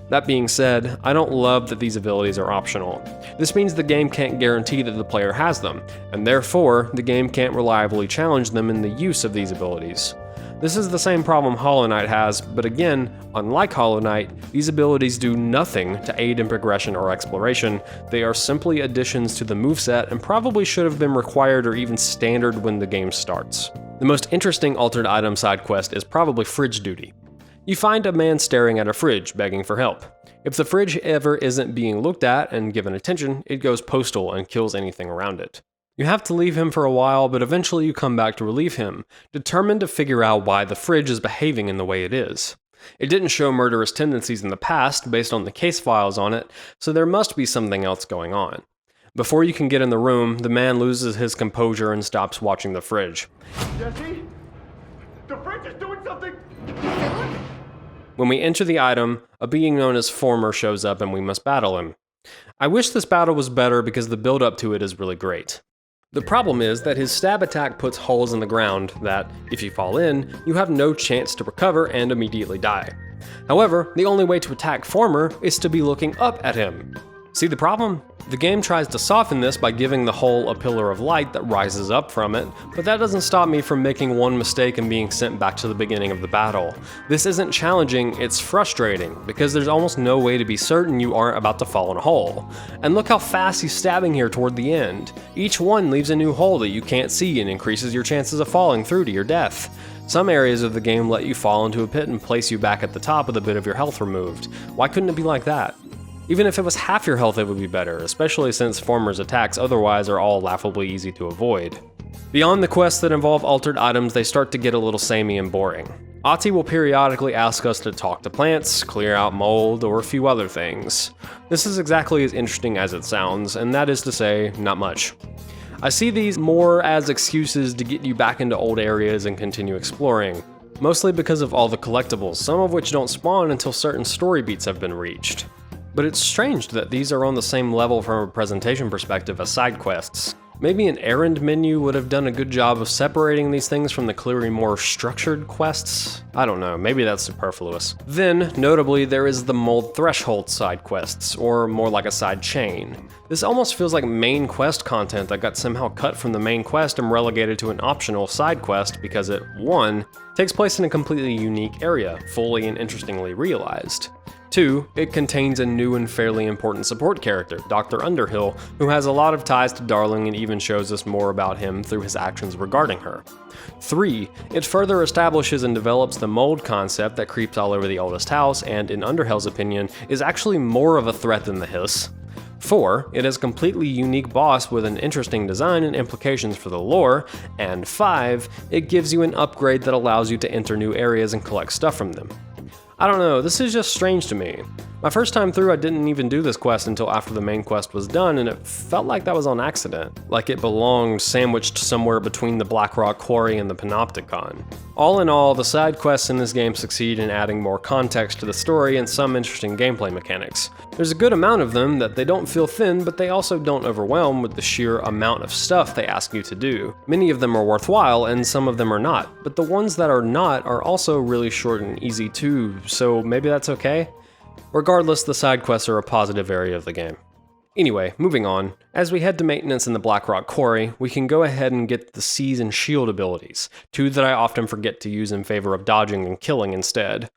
That being said, I don't love that these abilities are optional. This means the game can't guarantee that the player has them, and therefore, the game can't reliably challenge them in the use of these abilities. This is the same problem Hollow Knight has, but again, unlike Hollow Knight, these abilities do nothing to aid in progression or exploration. They are simply additions to the moveset and probably should have been required or even standard when the game starts. The most interesting altered item side quest is probably Fridge Duty. You find a man staring at a fridge, begging for help. If the fridge ever isn't being looked at and given attention, it goes postal and kills anything around it. You have to leave him for a while, but eventually you come back to relieve him, determined to figure out why the fridge is behaving in the way it is. It didn't show murderous tendencies in the past based on the case files on it, so there must be something else going on. Before you can get in the room, the man loses his composure and stops watching the fridge. Jesse? The fridge is doing something! When we enter the item, a being known as Former shows up and we must battle him. I wish this battle was better because the build up to it is really great. The problem is that his stab attack puts holes in the ground that, if you fall in, you have no chance to recover and immediately die. However, the only way to attack Former is to be looking up at him. See the problem? The game tries to soften this by giving the hole a pillar of light that rises up from it, but that doesn't stop me from making one mistake and being sent back to the beginning of the battle. This isn't challenging, it's frustrating, because there's almost no way to be certain you aren't about to fall in a hole. And look how fast he's stabbing here toward the end. Each one leaves a new hole that you can't see and increases your chances of falling through to your death. Some areas of the game let you fall into a pit and place you back at the top with a bit of your health removed. Why couldn't it be like that? Even if it was half your health, it would be better, especially since Former's attacks otherwise are all laughably easy to avoid. Beyond the quests that involve altered items, they start to get a little samey and boring. Ahti will periodically ask us to talk to plants, clear out mold, or a few other things. This is exactly as interesting as it sounds, and that is to say, not much. I see these more as excuses to get you back into old areas and continue exploring, mostly because of all the collectibles, some of which don't spawn until certain story beats have been reached. But it's strange that these are on the same level from a presentation perspective as side quests. Maybe an errand menu would have done a good job of separating these things from the clearly more structured quests? I don't know, maybe that's superfluous. Then, notably, there is the Mold Threshold side quests, or more like a side chain. This almost feels like main quest content that got somehow cut from the main quest and relegated to an optional side quest because it, 1, takes place in a completely unique area, fully and interestingly realized. 2, it contains a new and fairly important support character, Dr. Underhill, who has a lot of ties to Darling and even shows us more about him through his actions regarding her. 3, it further establishes and develops the mold concept that creeps all over the oldest house and, in Underhill's opinion, is actually more of a threat than the Hiss. 4, it has a completely unique boss with an interesting design and implications for the lore, and 5, it gives you an upgrade that allows you to enter new areas and collect stuff from them. I don't know, this is just strange to me. My first time through, I didn't even do this quest until after the main quest was done, and it felt like that was on accident, like it belonged sandwiched somewhere between the Blackrock Quarry and the Panopticon. All in all, the side quests in this game succeed in adding more context to the story and some interesting gameplay mechanics. There's a good amount of them that they don't feel thin, but they also don't overwhelm with the sheer amount of stuff they ask you to do. Many of them are worthwhile, and some of them are not, but the ones that are not are also really short and easy too, so maybe that's okay? Regardless, the side quests are a positive area of the game. Anyway, moving on. As we head to maintenance in the Blackrock Quarry, we can go ahead and get the Seize and Shield abilities, 2 that I often forget to use in favor of dodging and killing instead.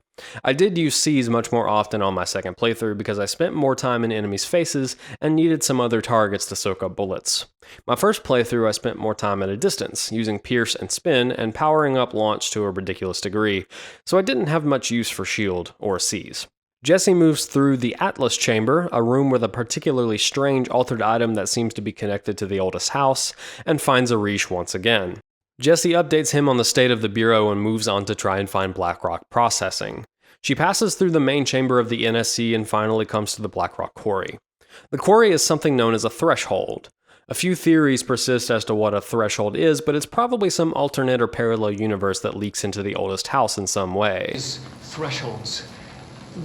I did use Seize much more often on my second playthrough because I spent more time in enemies' faces and needed some other targets to soak up bullets. My first playthrough I spent more time at a distance, using Pierce and Spin and powering up Launch to a ridiculous degree, so I didn't have much use for Shield or Seize. Jesse moves through the Atlas Chamber, a room with a particularly strange altered item that seems to be connected to the oldest house, and finds Arish once again. Jesse updates him on the state of the Bureau and moves on to try and find Blackrock Processing. She passes through the main chamber of the NSC and finally comes to the Blackrock Quarry. The quarry is something known as a threshold. A few theories persist as to what a threshold is, but it's probably some alternate or parallel universe that leaks into the oldest house in some way. Thresholds.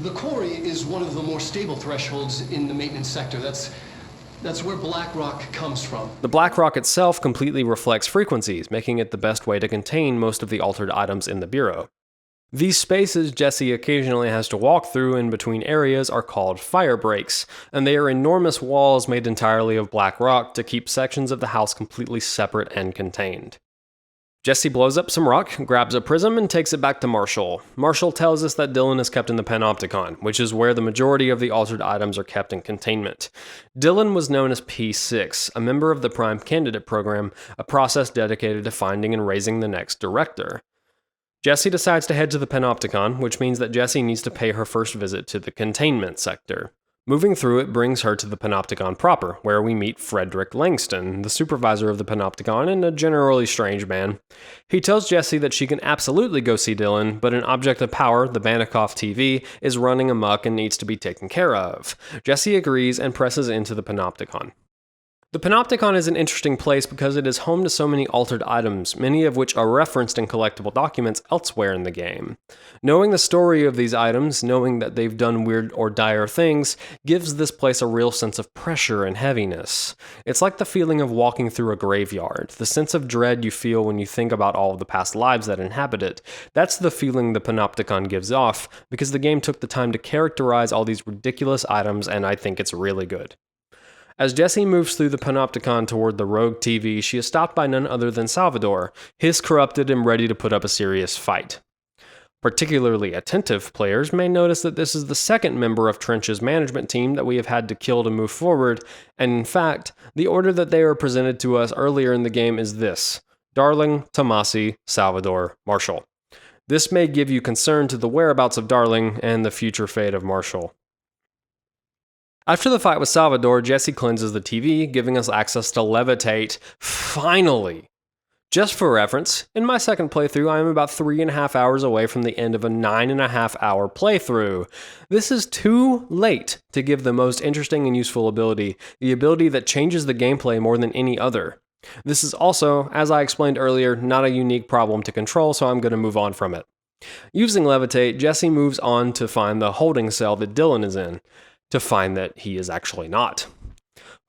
The quarry is one of the more stable thresholds in the maintenance sector. That's where Blackrock comes from. The Blackrock itself completely reflects frequencies, making it the best way to contain most of the altered items in the Bureau. These spaces Jesse occasionally has to walk through in between areas are called fire breaks, and they are enormous walls made entirely of black rock to keep sections of the house completely separate and contained. Jesse blows up some rock, grabs a prism, and takes it back to Marshall. Marshall tells us that Dylan is kept in the Panopticon, which is where the majority of the altered items are kept in containment. Dylan was known as P6, a member of the Prime Candidate Program, a process dedicated to finding and raising the next director. Jesse decides to head to the Panopticon, which means that Jesse needs to pay her first visit to the containment sector. Moving through it brings her to the Panopticon proper, where we meet Frederick Langston, the supervisor of the Panopticon and a generally strange man. He tells Jesse that she can absolutely go see Dylan, but an object of power, the Banikoff TV, is running amok and needs to be taken care of. Jesse agrees and presses into the Panopticon. The Panopticon is an interesting place because it is home to so many altered items, many of which are referenced in collectible documents elsewhere in the game. Knowing the story of these items, knowing that they've done weird or dire things, gives this place a real sense of pressure and heaviness. It's like the feeling of walking through a graveyard, the sense of dread you feel when you think about all of the past lives that inhabit it. That's the feeling the Panopticon gives off, because the game took the time to characterize all these ridiculous items, and I think it's really good. As Jessie moves through the Panopticon toward the rogue TV, she is stopped by none other than Salvador, his corrupted and ready to put up a serious fight. Particularly attentive players may notice that this is the second member of Trench's management team that we have had to kill to move forward, and in fact, the order that they are presented to us earlier in the game is this: Darling, Tomasi, Salvador, Marshall. This may give you concern to the whereabouts of Darling and the future fate of Marshall. After the fight with Salvador, Jessie cleanses the TV, giving us access to Levitate. Finally! Just for reference, in my second playthrough, I am about 3.5 hours away from the end of a 9.5 hour playthrough. This is too late to give the most interesting and useful ability, the ability that changes the gameplay more than any other. This is also, as I explained earlier, not a unique problem to control, so I'm going to move on from it. Using Levitate, Jessie moves on to find the holding cell that Dylan is in, to find that he is actually not.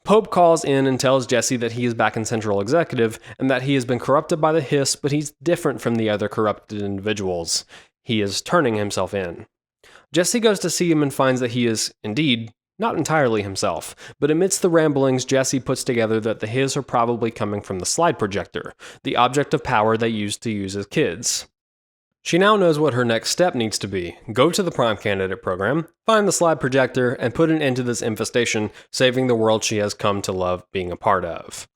Pope calls in and tells Jessie that he is back in Central Executive and that he has been corrupted by the Hiss, but he's different from the other corrupted individuals. He is turning himself in. Jessie goes to see him and finds that he is, indeed, not entirely himself, but amidst the ramblings, Jessie puts together that the Hiss are probably coming from the slide projector, the object of power they used to use as kids. She now knows what her next step needs to be: go to the Prime Candidate program, find the slide projector, and put an end to this infestation, saving the world she has come to love being a part of.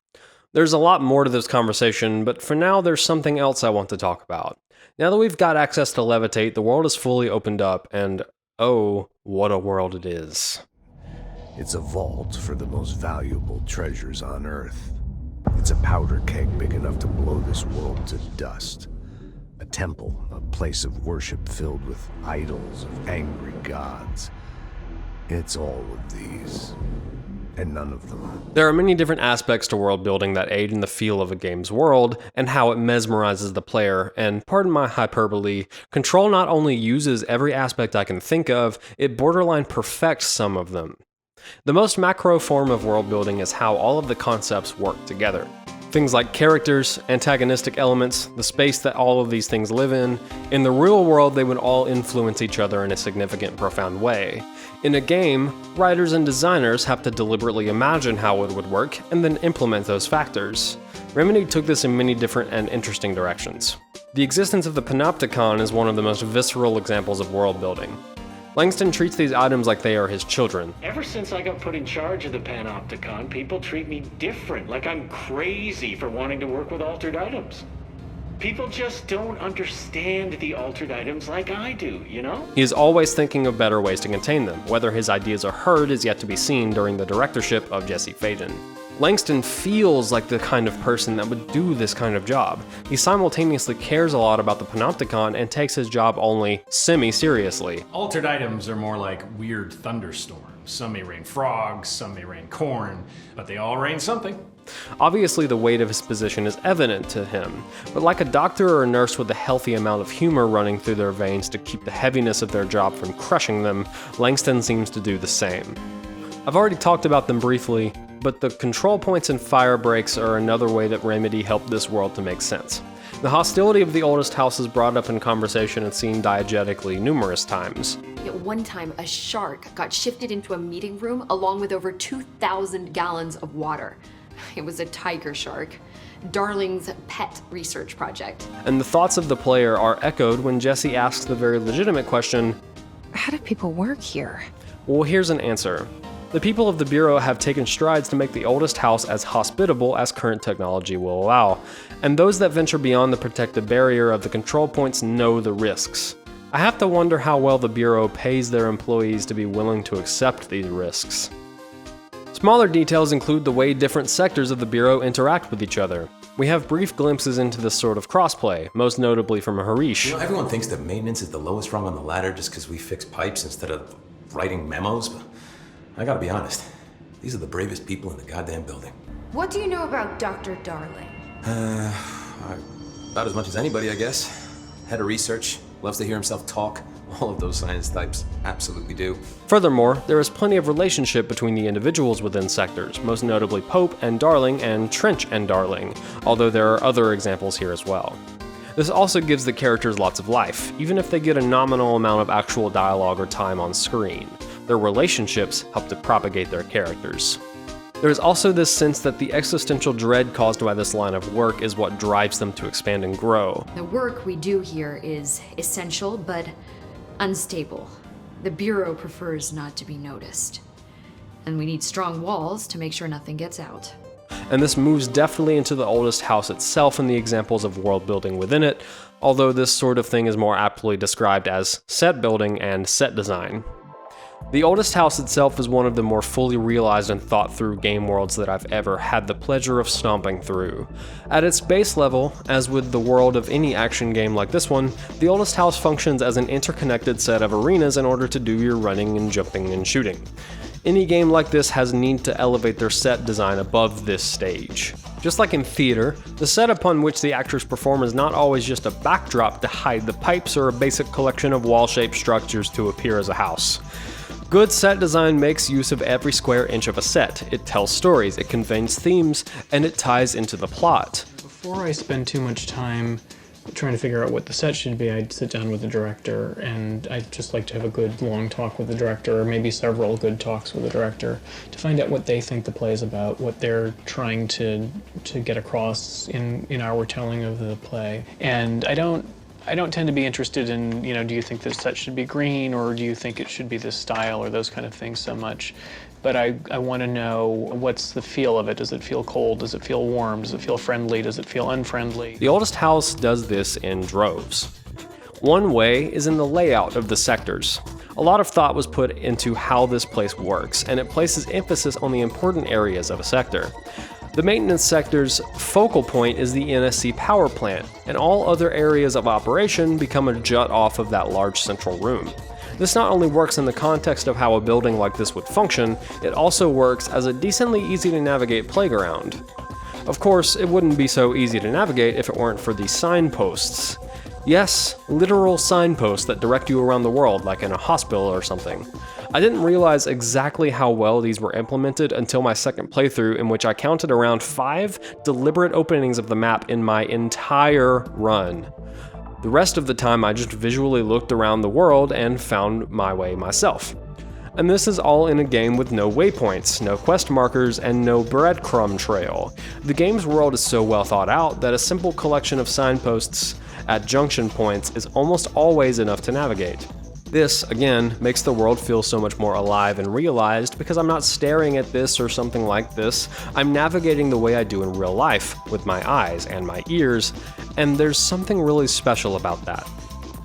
There's a lot more to this conversation, but for now there's something else I want to talk about. Now that we've got access to Levitate, the world is fully opened up, and oh, what a world it is. It's a vault for the most valuable treasures on Earth. It's a powder keg big enough to blow this world to dust. A temple, a place of worship filled with idols of angry gods. It's all of these, and none of them. There are many different aspects to world building that aid in the feel of a game's world, and how it mesmerizes the player, and pardon my hyperbole, Control not only uses every aspect I can think of, it borderline perfects some of them. The most macro form of world building is how all of the concepts work together. Things like characters, antagonistic elements, the space that all of these things live in. In the real world, they would all influence each other in a significant, profound way. In a game, writers and designers have to deliberately imagine how it would work and then implement those factors. Remedy took this in many different and interesting directions. The existence of the Panopticon is one of the most visceral examples of world building. Langston treats these items like they are his children. Ever since I got put in charge of the Panopticon, people treat me different, like I'm crazy for wanting to work with altered items. People just don't understand the altered items like I do, you know? He is always thinking of better ways to contain them. Whether his ideas are heard is yet to be seen during the directorship of Jesse Faden. Langston feels like the kind of person that would do this kind of job. He simultaneously cares a lot about the Panopticon and takes his job only semi-seriously. Altered items are more like weird thunderstorms. Some may rain frogs, some may rain corn, but they all rain something. Obviously, the weight of his position is evident to him, but like a doctor or a nurse with a healthy amount of humor running through their veins to keep the heaviness of their job from crushing them, Langston seems to do the same. I've already talked about them briefly, but the control points and fire breaks are another way that Remedy helped this world to make sense. The hostility of the oldest house is brought up in conversation and seen diegetically numerous times. At one time, a shark got shifted into a meeting room along with over 2,000 gallons of water. It was a tiger shark. Darling's pet research project. And the thoughts of the player are echoed when Jesse asks the very legitimate question, how do people work here? Well, here's an answer. The people of the Bureau have taken strides to make the oldest house as hospitable as current technology will allow, and those that venture beyond the protective barrier of the control points know the risks. I have to wonder how well the Bureau pays their employees to be willing to accept these risks. Smaller details include the way different sectors of the Bureau interact with each other. We have brief glimpses into this sort of crossplay, most notably from Harish. You know, everyone thinks that maintenance is the lowest rung on the ladder just because we fix pipes instead of writing memos, but I gotta be honest, these are the bravest people in the goddamn building. What do you know about Dr. Darling? About as much as anybody, I guess. Head of research, loves to hear himself talk. All of those science types absolutely do. Furthermore, there is plenty of relationship between the individuals within sectors, most notably Pope and Darling and Trench and Darling, although there are other examples here as well. This also gives the characters lots of life, even if they get a nominal amount of actual dialogue or time on screen. Their relationships help to propagate their characters. There is also this sense that the existential dread caused by this line of work is what drives them to expand and grow. The work we do here is essential but unstable. The Bureau prefers not to be noticed. And we need strong walls to make sure nothing gets out. And this moves definitely into the oldest house itself and the examples of world building within it, although this sort of thing is more aptly described as set building and set design. The oldest house itself is one of the more fully realized and thought through game worlds that I've ever had the pleasure of stomping through. At its base level, as with the world of any action game like this one, the oldest house functions as an interconnected set of arenas in order to do your running and jumping and shooting. Any game like this has need to elevate their set design above this stage. Just like in theater, the set upon which the actors perform is not always just a backdrop to hide the pipes or a basic collection of wall-shaped structures to appear as a house. Good set design makes use of every square inch of a set. It tells stories, it conveys themes, and it ties into the plot. Before I spend too much time trying to figure out what the set should be, I'd sit down with the director, and I'd just like to have a good long talk with the director, or maybe several good talks with the director, to find out what they think the play is about, what they're trying to get across in our telling of the play. And I don't tend to be interested in, do you think this set should be green, or do you think it should be this style, or those kind of things so much. But I want to know, what's the feel of it? Does it feel cold? Does it feel warm? Does it feel friendly? Does it feel unfriendly? The oldest house does this in droves. One way is in the layout of the sectors. A lot of thought was put into how this place works, and it places emphasis on the important areas of a sector. The maintenance sector's focal point is the NSC power plant, and all other areas of operation become a jut off of that large central room. This not only works in the context of how a building like this would function, it also works as a decently easy to navigate playground. Of course, it wouldn't be so easy to navigate if it weren't for these signposts. Yes, literal signposts that direct you around the world, like in a hospital or something. I didn't realize exactly how well these were implemented until my second playthrough, in which I counted around 5 deliberate openings of the map in my entire run. The rest of the time I just visually looked around the world and found my way myself. And this is all in a game with no waypoints, no quest markers, and no breadcrumb trail. The game's world is so well thought out that a simple collection of signposts at junction points is almost always enough to navigate. This, again, makes the world feel so much more alive and realized because I'm not staring at this or something like this. I'm navigating the way I do in real life, with my eyes and my ears, and there's something really special about that.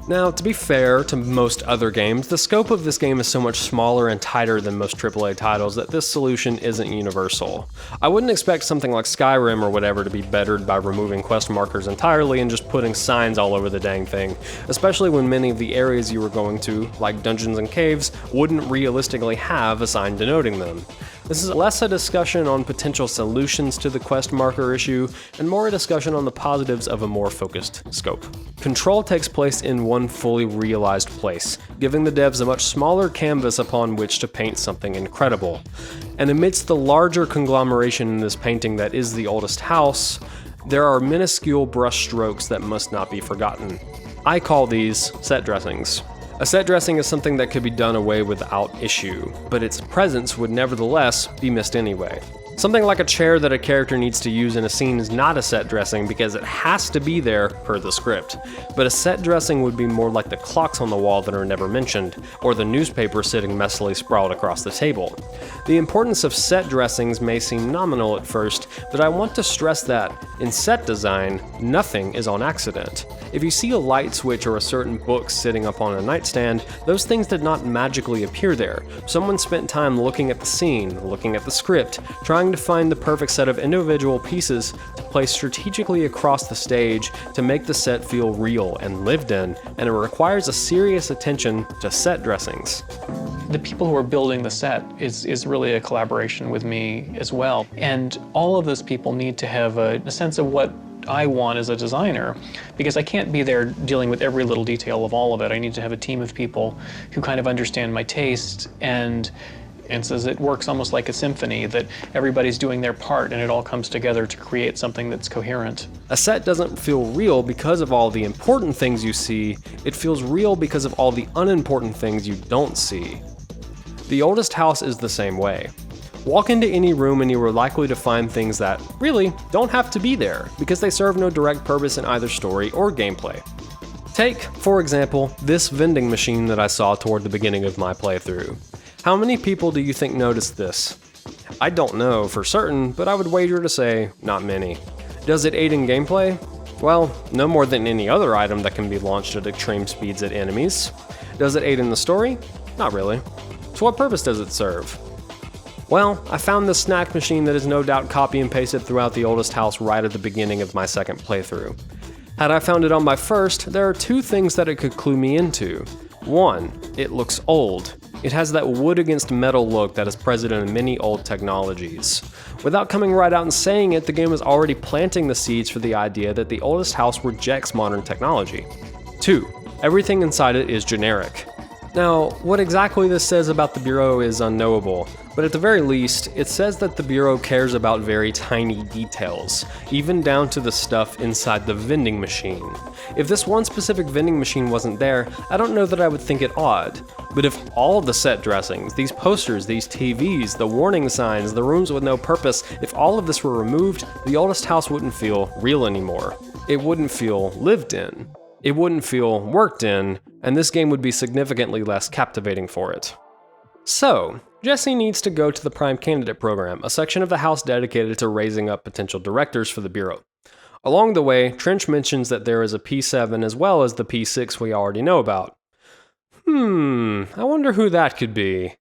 Now, to be fair to most other games, the scope of this game is so much smaller and tighter than most AAA titles that this solution isn't universal. I wouldn't expect something like Skyrim or whatever to be bettered by removing quest markers entirely and just putting signs all over the dang thing, especially when many of the areas you were going to, like dungeons and caves, wouldn't realistically have a sign denoting them. This is less a discussion on potential solutions to the quest marker issue, and more a discussion on the positives of a more focused scope. Control takes place in one fully realized place, giving the devs a much smaller canvas upon which to paint something incredible. And amidst the larger conglomeration in this painting that is the oldest house, there are minuscule brush strokes that must not be forgotten. I call these set dressings. A set dressing is something that could be done away without issue, but its presence would nevertheless be missed anyway. Something like a chair that a character needs to use in a scene is not a set dressing because it has to be there per the script, but a set dressing would be more like the clocks on the wall that are never mentioned, or the newspaper sitting messily sprawled across the table. The importance of set dressings may seem nominal at first, but I want to stress that, in set design, nothing is on accident. If you see a light switch or a certain book sitting up on a nightstand, those things did not magically appear there. Someone spent time looking at the scene, looking at the script, trying to find the perfect set of individual pieces to place strategically across the stage to make the set feel real and lived in, and it requires a serious attention to set dressings. The people who are building the set is really a collaboration with me as well, and all of those people need to have a sense of what I want as a designer, because I can't be there dealing with every little detail of all of it. I need to have a team of people who kind of understand my taste and says it works almost like a symphony, that everybody's doing their part and it all comes together to create something that's coherent. A set doesn't feel real because of all the important things you see, it feels real because of all the unimportant things you don't see. The oldest house is the same way. Walk into any room and you are likely to find things that, really, don't have to be there, because they serve no direct purpose in either story or gameplay. Take, for example, this vending machine that I saw toward the beginning of my playthrough. How many people do you think noticed this? I don't know for certain, but I would wager to say not many. Does it aid in gameplay? Well, no more than any other item that can be launched at extreme speeds at enemies. Does it aid in the story? Not really. So what purpose does it serve? Well, I found this snack machine that is no doubt copy and pasted throughout the oldest house right at the beginning of my second playthrough. Had I found it on my first, there are two things that it could clue me into. One, it looks old. It has that wood against metal look that is present in many old technologies. Without coming right out and saying it, the game is already planting the seeds for the idea that the oldest house rejects modern technology. 2, everything inside it is generic. Now, what exactly this says about the Bureau is unknowable, but at the very least, it says that the Bureau cares about very tiny details, even down to the stuff inside the vending machine. If this one specific vending machine wasn't there, I don't know that I would think it odd. But if all the set dressings, these posters, these TVs, the warning signs, the rooms with no purpose, if all of this were removed, the oldest house wouldn't feel real anymore. It wouldn't feel lived in. It wouldn't feel worked in, and this game would be significantly less captivating for it. So, Jesse needs to go to the Prime Candidate Program, a section of the house dedicated to raising up potential directors for the Bureau. Along the way, Trench mentions that there is a P7 as well as the P6 we already know about. I wonder who that could be.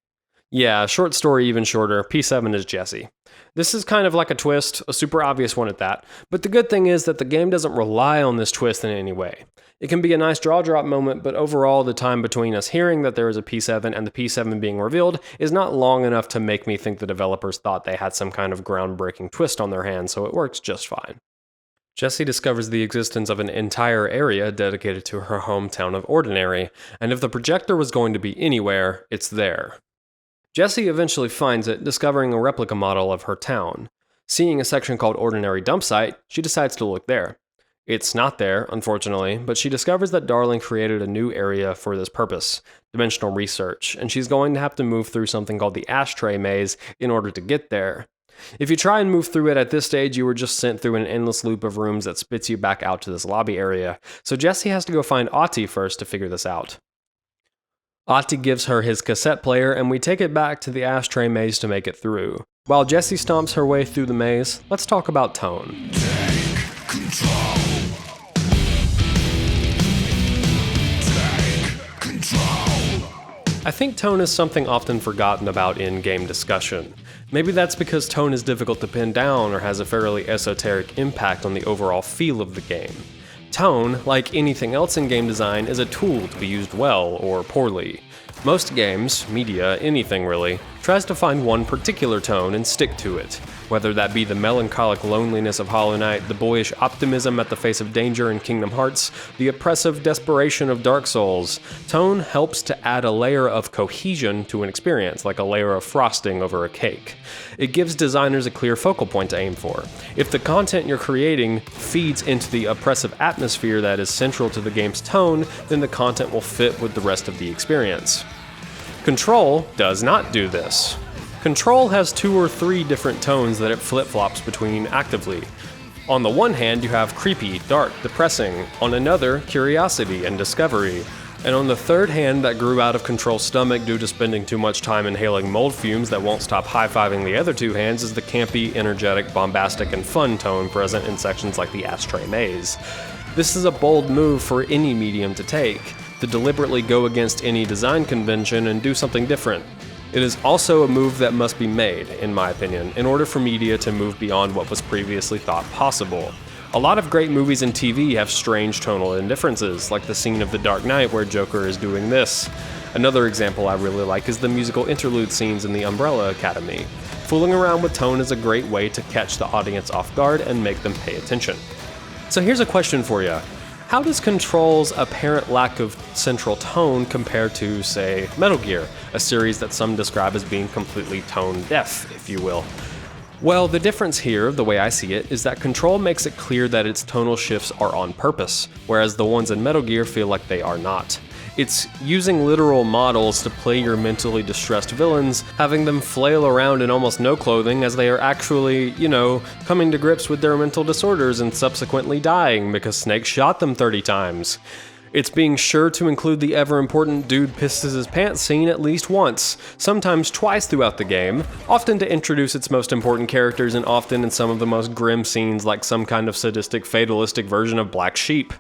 Yeah, short story even shorter, P7 is Jesse. This is kind of like a twist, a super obvious one at that, but the good thing is that the game doesn't rely on this twist in any way. It can be a nice draw drop moment, but overall the time between us hearing that there is a P7 and the P7 being revealed is not long enough to make me think the developers thought they had some kind of groundbreaking twist on their hands, so it works just fine. Jesse discovers the existence of an entire area dedicated to her hometown of Ordinary, and if the projector was going to be anywhere, it's there. Jesse eventually finds it, discovering a replica model of her town. Seeing a section called Ordinary Dump Site, she decides to look there. It's not there, unfortunately, but she discovers that Darling created a new area for this purpose, dimensional research, and she's going to have to move through something called the Ashtray Maze in order to get there. If you try and move through it at this stage, you were just sent through an endless loop of rooms that spits you back out to this lobby area, so Jesse has to go find Ahti first to figure this out. Ahti gives her his cassette player, and we take it back to the Ashtray Maze to make it through. While Jesse stomps her way through the maze, let's talk about tone. Take control. Take control. I think tone is something often forgotten about in game discussion. Maybe that's because tone is difficult to pin down or has a fairly esoteric impact on the overall feel of the game. Tone, like anything else in game design, is a tool to be used well or poorly. Most games, media, anything really, tries to find one particular tone and stick to it. Whether that be the melancholic loneliness of Hollow Knight, the boyish optimism at the face of danger in Kingdom Hearts, the oppressive desperation of Dark Souls, tone helps to add a layer of cohesion to an experience, like a layer of frosting over a cake. It gives designers a clear focal point to aim for. If the content you're creating feeds into the oppressive atmosphere that is central to the game's tone, then the content will fit with the rest of the experience. Control does not do this. Control has 2 or 3 different tones that it flip-flops between actively. On the one hand, you have creepy, dark, depressing. On another, curiosity and discovery. And on the third hand that grew out of Control's stomach due to spending too much time inhaling mold fumes that won't stop high-fiving the other 2 hands is the campy, energetic, bombastic, and fun tone present in sections like the Ashtray Maze. This is a bold move for any medium to take, to deliberately go against any design convention and do something different. It is also a move that must be made, in my opinion, in order for media to move beyond what was previously thought possible. A lot of great movies and TV have strange tonal indifferences, like the scene of The Dark Knight where Joker is doing this. Another example I really like is the musical interlude scenes in The Umbrella Academy. Fooling around with tone is a great way to catch the audience off guard and make them pay attention. So here's a question for you. How does Control's apparent lack of central tone compare to, say, Metal Gear, a series that some describe as being completely tone deaf, if you will? Well, the difference here, the way I see it, is that Control makes it clear that its tonal shifts are on purpose, whereas the ones in Metal Gear feel like they are not. It's using literal models to play your mentally distressed villains, having them flail around in almost no clothing as they are actually, coming to grips with their mental disorders and subsequently dying because Snake shot them 30 times. It's being sure to include the ever-important dude pisses his pants scene at least once, sometimes twice throughout the game, often to introduce its most important characters and often in some of the most grim scenes like some kind of sadistic, fatalistic version of Black Sheep.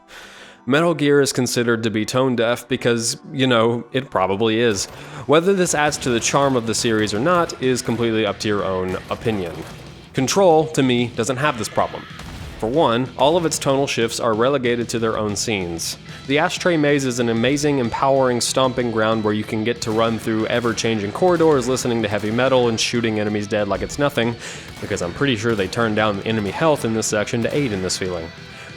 Metal Gear is considered to be tone deaf because, it probably is. Whether this adds to the charm of the series or not is completely up to your own opinion. Control, to me, doesn't have this problem. For one, all of its tonal shifts are relegated to their own scenes. The Ashtray Maze is an amazing, empowering stomping ground where you can get to run through ever-changing corridors listening to heavy metal and shooting enemies dead like it's nothing, because I'm pretty sure they turned down the enemy health in this section to aid in this feeling.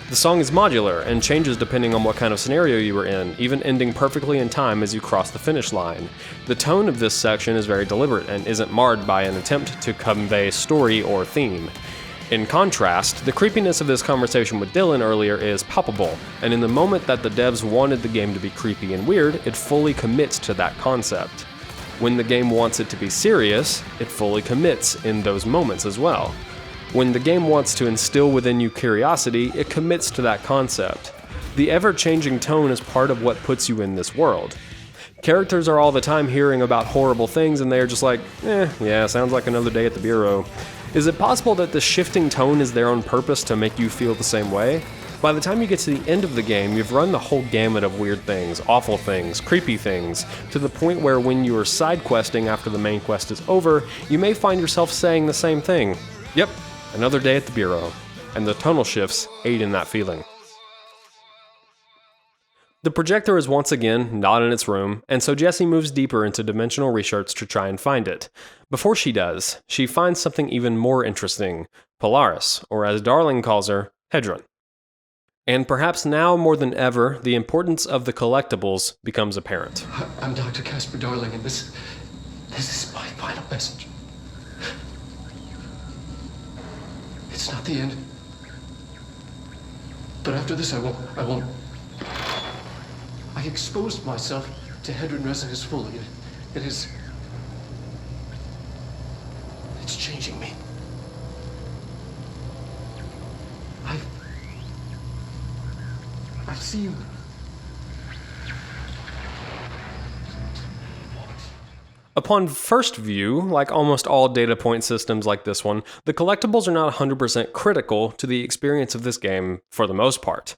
The song is modular and changes depending on what kind of scenario you were in, even ending perfectly in time as you cross the finish line. The tone of this section is very deliberate and isn't marred by an attempt to convey story or theme. In contrast, the creepiness of this conversation with Dylan earlier is palpable, and in the moment that the devs wanted the game to be creepy and weird, it fully commits to that concept. When the game wants it to be serious, it fully commits in those moments as well. When the game wants to instill within you curiosity, it commits to that concept. The ever-changing tone is part of what puts you in this world. Characters are all the time hearing about horrible things and they're just like, yeah, sounds like another day at the Bureau. Is it possible that the shifting tone is there on purpose to make you feel the same way? By the time you get to the end of the game, you've run the whole gamut of weird things, awful things, creepy things, to the point where when you are side questing after the main quest is over, you may find yourself saying the same thing. Yep, another day at the Bureau. And the tonal shifts aid in that feeling. The projector is once again not in its room, and so Jessie moves deeper into dimensional research to try and find it. Before she does, she finds something even more interesting, Polaris, or as Darling calls her, Hedron. And perhaps now more than ever, the importance of the collectibles becomes apparent. I'm Dr. Casper Darling, and this is my final message. It's not the end. But after this, I won't. I exposed myself to Hedron resonance fully. It's changing me. I see you. Upon first view, like almost all data point systems like this one, the collectibles are not 100% critical to the experience of this game for the most part.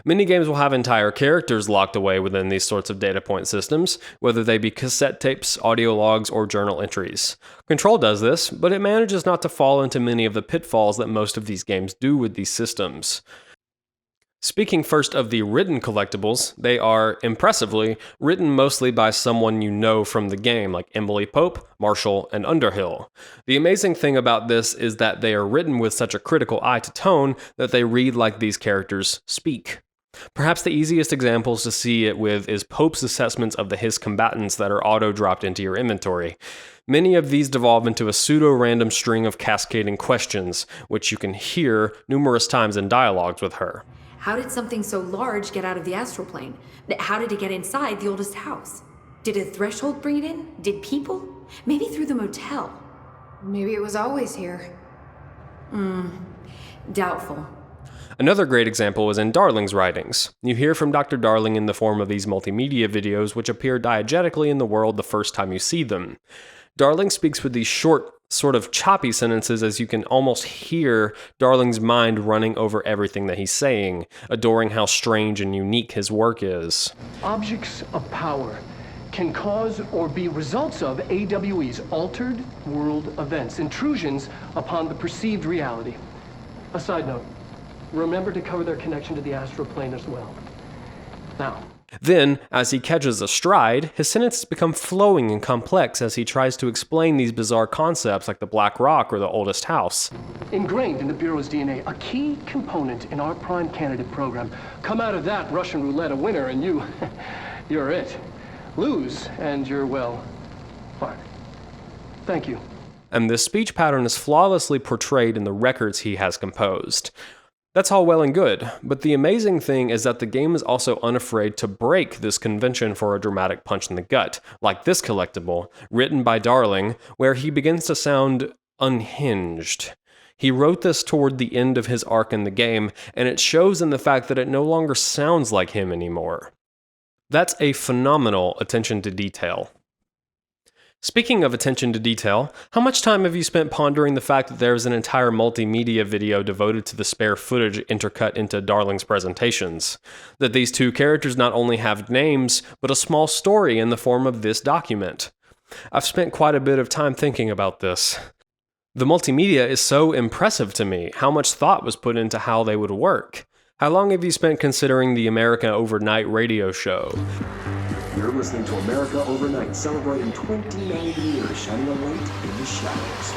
Many games will have entire characters locked away within these sorts of data point systems, whether they be cassette tapes, audio logs, or journal entries. Control does this, but it manages not to fall into many of the pitfalls that most of these games do with these systems. Speaking first of the written collectibles, they are, impressively, written mostly by someone you know from the game, like Emily Pope, Marshall, and Underhill. The amazing thing about this is that they are written with such a critical eye to tone that they read like these characters speak. Perhaps the easiest examples to see it with is Pope's assessments of the Hiss combatants that are auto-dropped into your inventory. Many of these devolve into a pseudo-random string of cascading questions, which you can hear numerous times in dialogues with her. How did something so large get out of the astral plane? How did it get inside the oldest house? Did a threshold bring it in? Did people? Maybe through the motel. Maybe it was always here. Doubtful. Another great example is in Darling's writings. You hear from Dr. Darling in the form of these multimedia videos which appear diegetically in the world the first time you see them. Darling speaks with these short, sort of choppy sentences as you can almost hear Darling's mind running over everything that he's saying, adoring how strange and unique his work is. Objects of power can cause or be results of AWE's altered world events, intrusions upon the perceived reality. A side note, remember to cover their connection to the astral plane as well. Now, then, as he catches a stride, his sentences become flowing and complex as he tries to explain these bizarre concepts like the Black Rock or the oldest house. Ingrained in the Bureau's DNA, a key component in our prime candidate program. Come out of that Russian roulette a winner and you're it. Lose and you're, well, fine. Thank you. And this speech pattern is flawlessly portrayed in the records he has composed. That's all well and good, but the amazing thing is that the game is also unafraid to break this convention for a dramatic punch in the gut, like this collectible, written by Darling, where he begins to sound unhinged. He wrote this toward the end of his arc in the game, and it shows in the fact that it no longer sounds like him anymore. That's a phenomenal attention to detail. Speaking of attention to detail, how much time have you spent pondering the fact that there is an entire multimedia video devoted to the spare footage intercut into Darling's presentations? That these two characters not only have names, but a small story in the form of this document? I've spent quite a bit of time thinking about this. The multimedia is so impressive to me, how much thought was put into how they would work. How long have you spent considering the America Overnight radio show? You're listening to America Overnight, celebrating 29 years, shining a light in the shadows.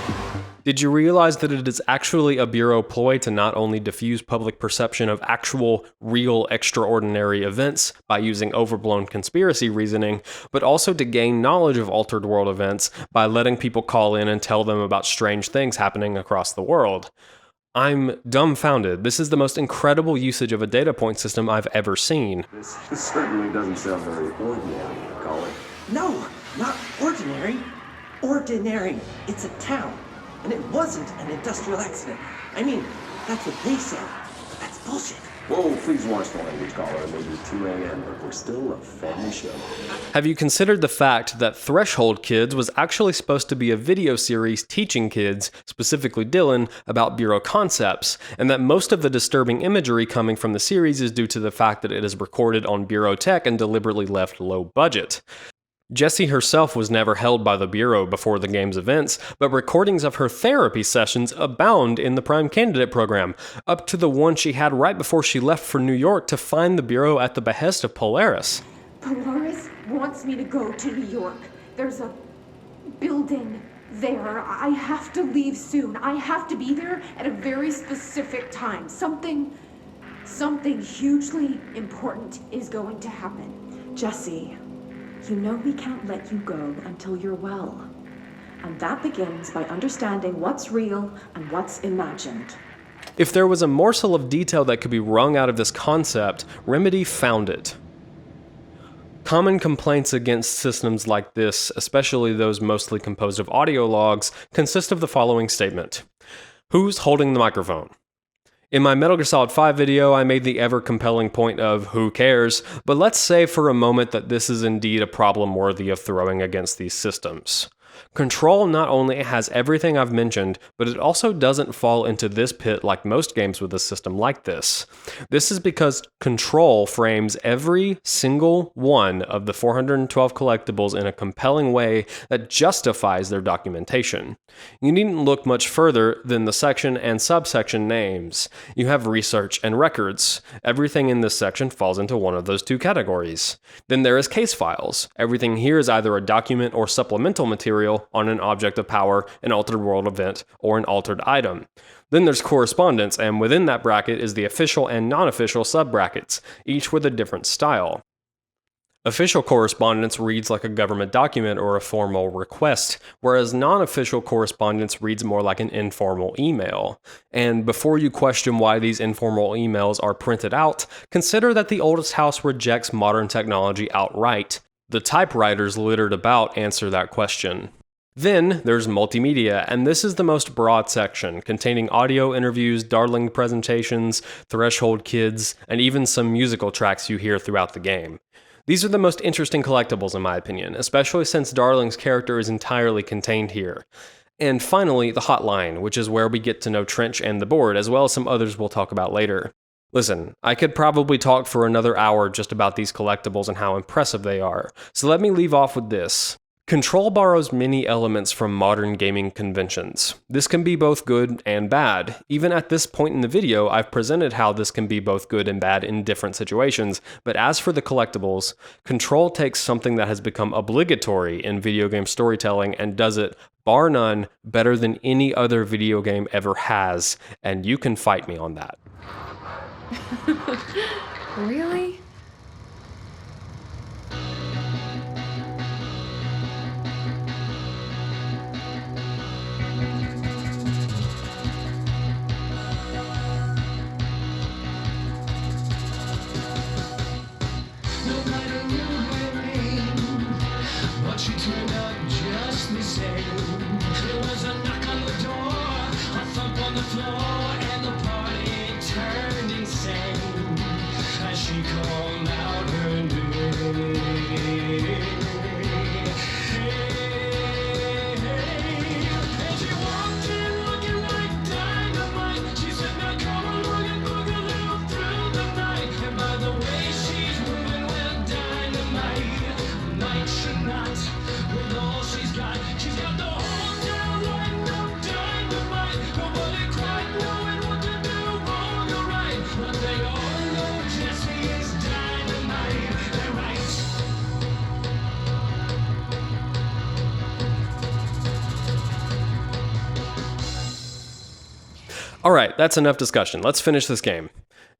Did you realize that it is actually a Bureau ploy to not only diffuse public perception of actual, real, extraordinary events by using overblown conspiracy reasoning, but also to gain knowledge of altered world events by letting people call in and tell them about strange things happening across the world? I'm dumbfounded. This is the most incredible usage of a data point system I've ever seen. This certainly doesn't sound very ordinary, Colin. No, not ordinary. Ordinary. It's a town. And it wasn't an industrial accident. I mean, that's what they said. That's bullshit. Whoa, please watch the language, Caller. It may be 2 a.m., but we're still a family show. Have you considered the fact that Threshold Kids was actually supposed to be a video series teaching kids, specifically Dylan, about Bureau concepts, and that most of the disturbing imagery coming from the series is due to the fact that it is recorded on Bureau tech and deliberately left low budget? Jessie herself was never held by the Bureau before the game's events, but recordings of her therapy sessions abound in the Prime Candidate program, up to the one she had right before she left for New York to find the Bureau at the behest of Polaris. Polaris wants me to go to New York. There's a building there. I have to leave soon. I have to be there at a very specific time. Something hugely important is going to happen. Jessie, you know we can't let you go until you're well. And that begins by understanding what's real and what's imagined. If there was a morsel of detail that could be wrung out of this concept, Remedy found it. Common complaints against systems like this, especially those mostly composed of audio logs, consist of the following statement. Who's holding the microphone? In my Metal Gear Solid 5 video, I made the ever-compelling point of who cares, but let's say for a moment that this is indeed a problem worthy of throwing against these systems. Control not only has everything I've mentioned, but it also doesn't fall into this pit like most games with a system like this. This is because Control frames every single one of the 412 collectibles in a compelling way that justifies their documentation. You needn't look much further than the section and subsection names. You have research and records. Everything in this section falls into one of those two categories. Then there is case files. Everything here is either a document or supplemental material on an object of power, an altered world event, or an altered item. Then there's correspondence, and within that bracket is the official and non-official sub-brackets, each with a different style. Official correspondence reads like a government document or a formal request, whereas non-official correspondence reads more like an informal email. And before you question why these informal emails are printed out, consider that the oldest house rejects modern technology outright. The typewriters littered about answer that question. Then there's multimedia, and this is the most broad section, containing audio interviews, Darling presentations, Threshold Kids, and even some musical tracks you hear throughout the game. These are the most interesting collectibles in my opinion, especially since Darling's character is entirely contained here. And finally, the hotline, which is where we get to know Trench and the board, as well as some others we'll talk about later. Listen, I could probably talk for another hour just about these collectibles and how impressive they are, so let me leave off with this. Control borrows many elements from modern gaming conventions. This can be both good and bad. Even at this point in the video, I've presented how this can be both good and bad in different situations, but as for the collectibles, Control takes something that has become obligatory in video game storytelling and does it, bar none, better than any other video game ever has, and you can fight me on that. Really? Alright, that's enough discussion. Let's finish this game.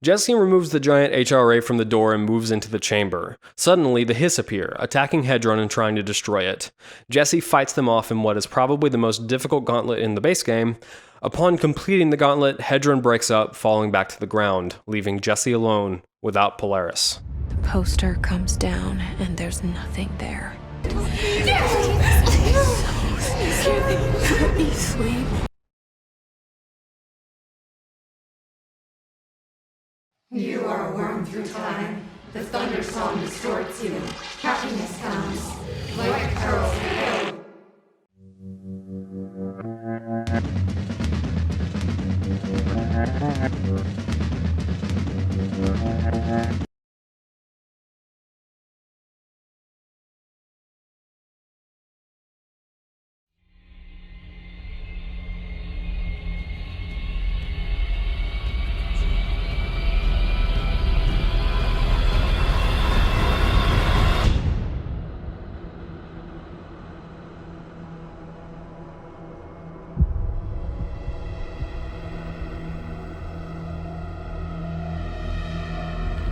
Jesse removes the giant HRA from the door and moves into the chamber. Suddenly, the Hiss appear, attacking Hedron and trying to destroy it. Jesse fights them off in what is probably the most difficult gauntlet in the base game. Upon completing the gauntlet, Hedron breaks up, falling back to the ground, leaving Jesse alone without Polaris. The poster comes down and there's nothing there. Let me sleep. You are a worm through time. The thunder song distorts you. Happiness comes, like perils of hell.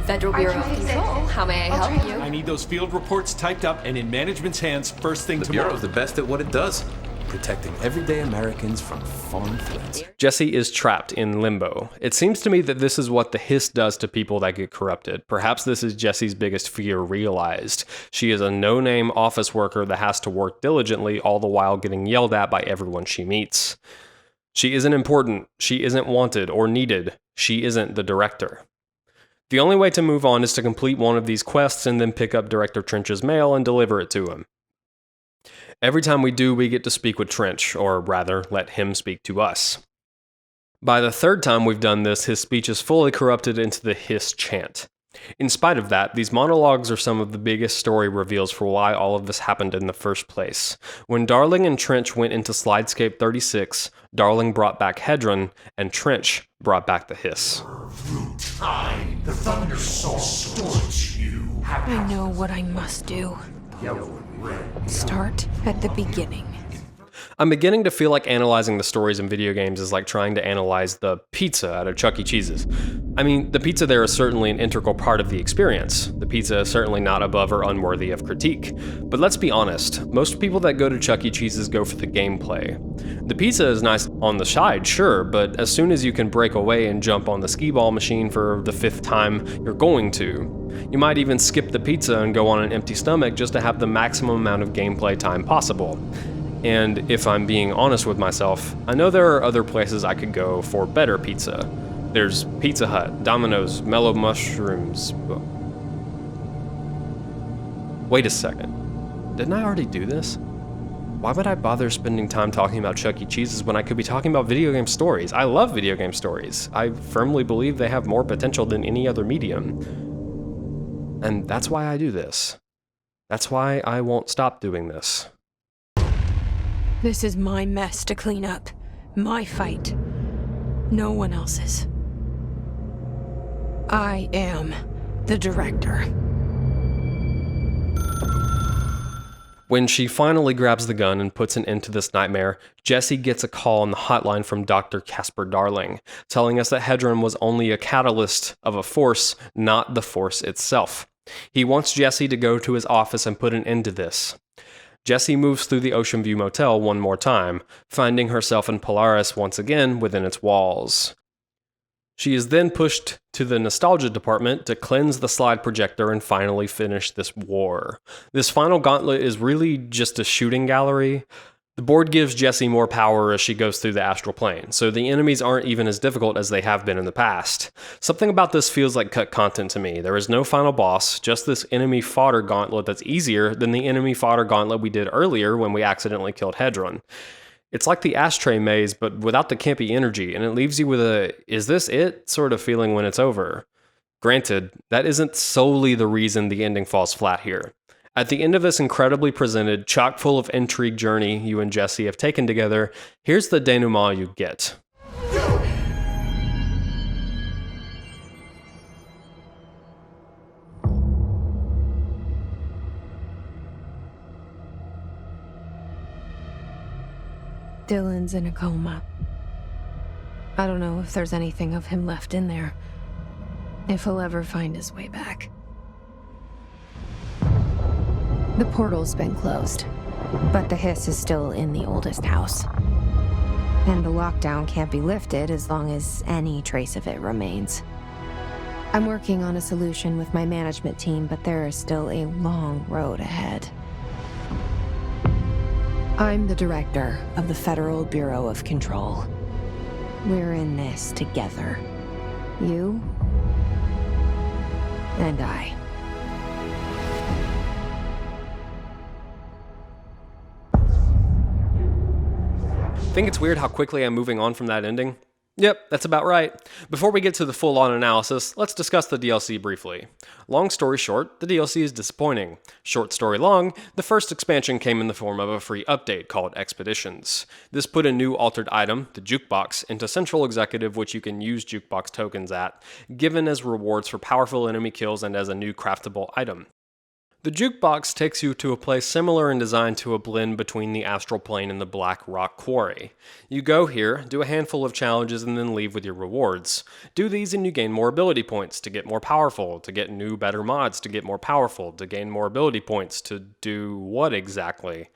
Federal Bureau of Control, how may I help you? I need those field reports typed up and in management's hands first thing tomorrow. The Bureau's the best at what it does, protecting everyday Americans from foreign threats. Jesse is trapped in limbo. It seems to me that this is what the Hiss does to people that get corrupted. Perhaps this is Jesse's biggest fear realized. She is a no-name office worker that has to work diligently, all the while getting yelled at by everyone she meets. She isn't important. She isn't wanted or needed. She isn't the director. The only way to move on is to complete one of these quests and then pick up Director Trench's mail and deliver it to him. Every time we do, we get to speak with Trench, or rather, let him speak to us. By the third time we've done this, his speech is fully corrupted into the Hiss chant. In spite of that, these monologues are some of the biggest story reveals for why all of this happened in the first place. When Darling and Trench went into Slidescape 36, Darling brought back Hedron, and Trench brought back the Hiss. Time, the thunder soul distorts you. I know what I must do. Start at the beginning. I'm beginning to feel like analyzing the stories in video games is like trying to analyze the pizza at a Chuck E. Cheese's. I mean, the pizza there is certainly an integral part of the experience. The pizza is certainly not above or unworthy of critique. But let's be honest, most people that go to Chuck E. Cheese's go for the gameplay. The pizza is nice on the side, sure, but as soon as you can break away and jump on the skee-ball machine for the 5th time, you're going to. You might even skip the pizza and go on an empty stomach just to have the maximum amount of gameplay time possible. And if I'm being honest with myself, I know there are other places I could go for better pizza. There's Pizza Hut, Domino's, Mellow Mushrooms. Wait a second. Didn't I already do this? Why would I bother spending time talking about Chuck E. Cheese's when I could be talking about video game stories? I love video game stories. I firmly believe they have more potential than any other medium. And that's why I do this. That's why I won't stop doing this. This is my mess to clean up. My fight. No one else's. I am the director. When she finally grabs the gun and puts an end to this nightmare, Jesse gets a call on the hotline from Dr. Casper Darling, telling us that Hedron was only a catalyst of a force, not the force itself. He wants Jesse to go to his office and put an end to this. Jesse moves through the Ocean View Motel one more time, finding herself in Polaris once again within its walls. She is then pushed to the nostalgia department to cleanse the slide projector and finally finish this war. This final gauntlet is really just a shooting gallery. The board gives Jessie more power as she goes through the astral plane, so the enemies aren't even as difficult as they have been in the past. Something about this feels like cut content to me. There is no final boss, just this enemy fodder gauntlet that's easier than the enemy fodder gauntlet we did earlier when we accidentally killed Hedron. It's like the ashtray maze, but without the campy energy, and it leaves you with a, is this it sort of feeling when it's over. Granted, that isn't solely the reason the ending falls flat here. At the end of this incredibly presented, chock full of intrigue journey you and Jessie have taken together, here's the denouement you get. Dylan's in a coma. I don't know if there's anything of him left in there. If he'll ever find his way back. The portal's been closed, but the hiss is still in the oldest house. And the lockdown can't be lifted as long as any trace of it remains. I'm working on a solution with my management team, but there is still a long road ahead. I'm the director of the Federal Bureau of Control. We're in this together. You and I. Think it's weird how quickly I'm moving on from that ending? Yep, that's about right. Before we get to the full-on analysis, let's discuss the DLC briefly. Long story short, the DLC is disappointing. Short story long, the first expansion came in the form of a free update called Expeditions. This put a new altered item, the Jukebox, into Central Executive, which you can use Jukebox tokens at, given as rewards for powerful enemy kills and as a new craftable item. The Jukebox takes you to a place similar in design to a blend between the Astral Plane and the Black Rock Quarry. You go here, do a handful of challenges, and then leave with your rewards. Do these and you gain more ability points to get more powerful, to get new, better mods to get more powerful, to gain more ability points to do what exactly?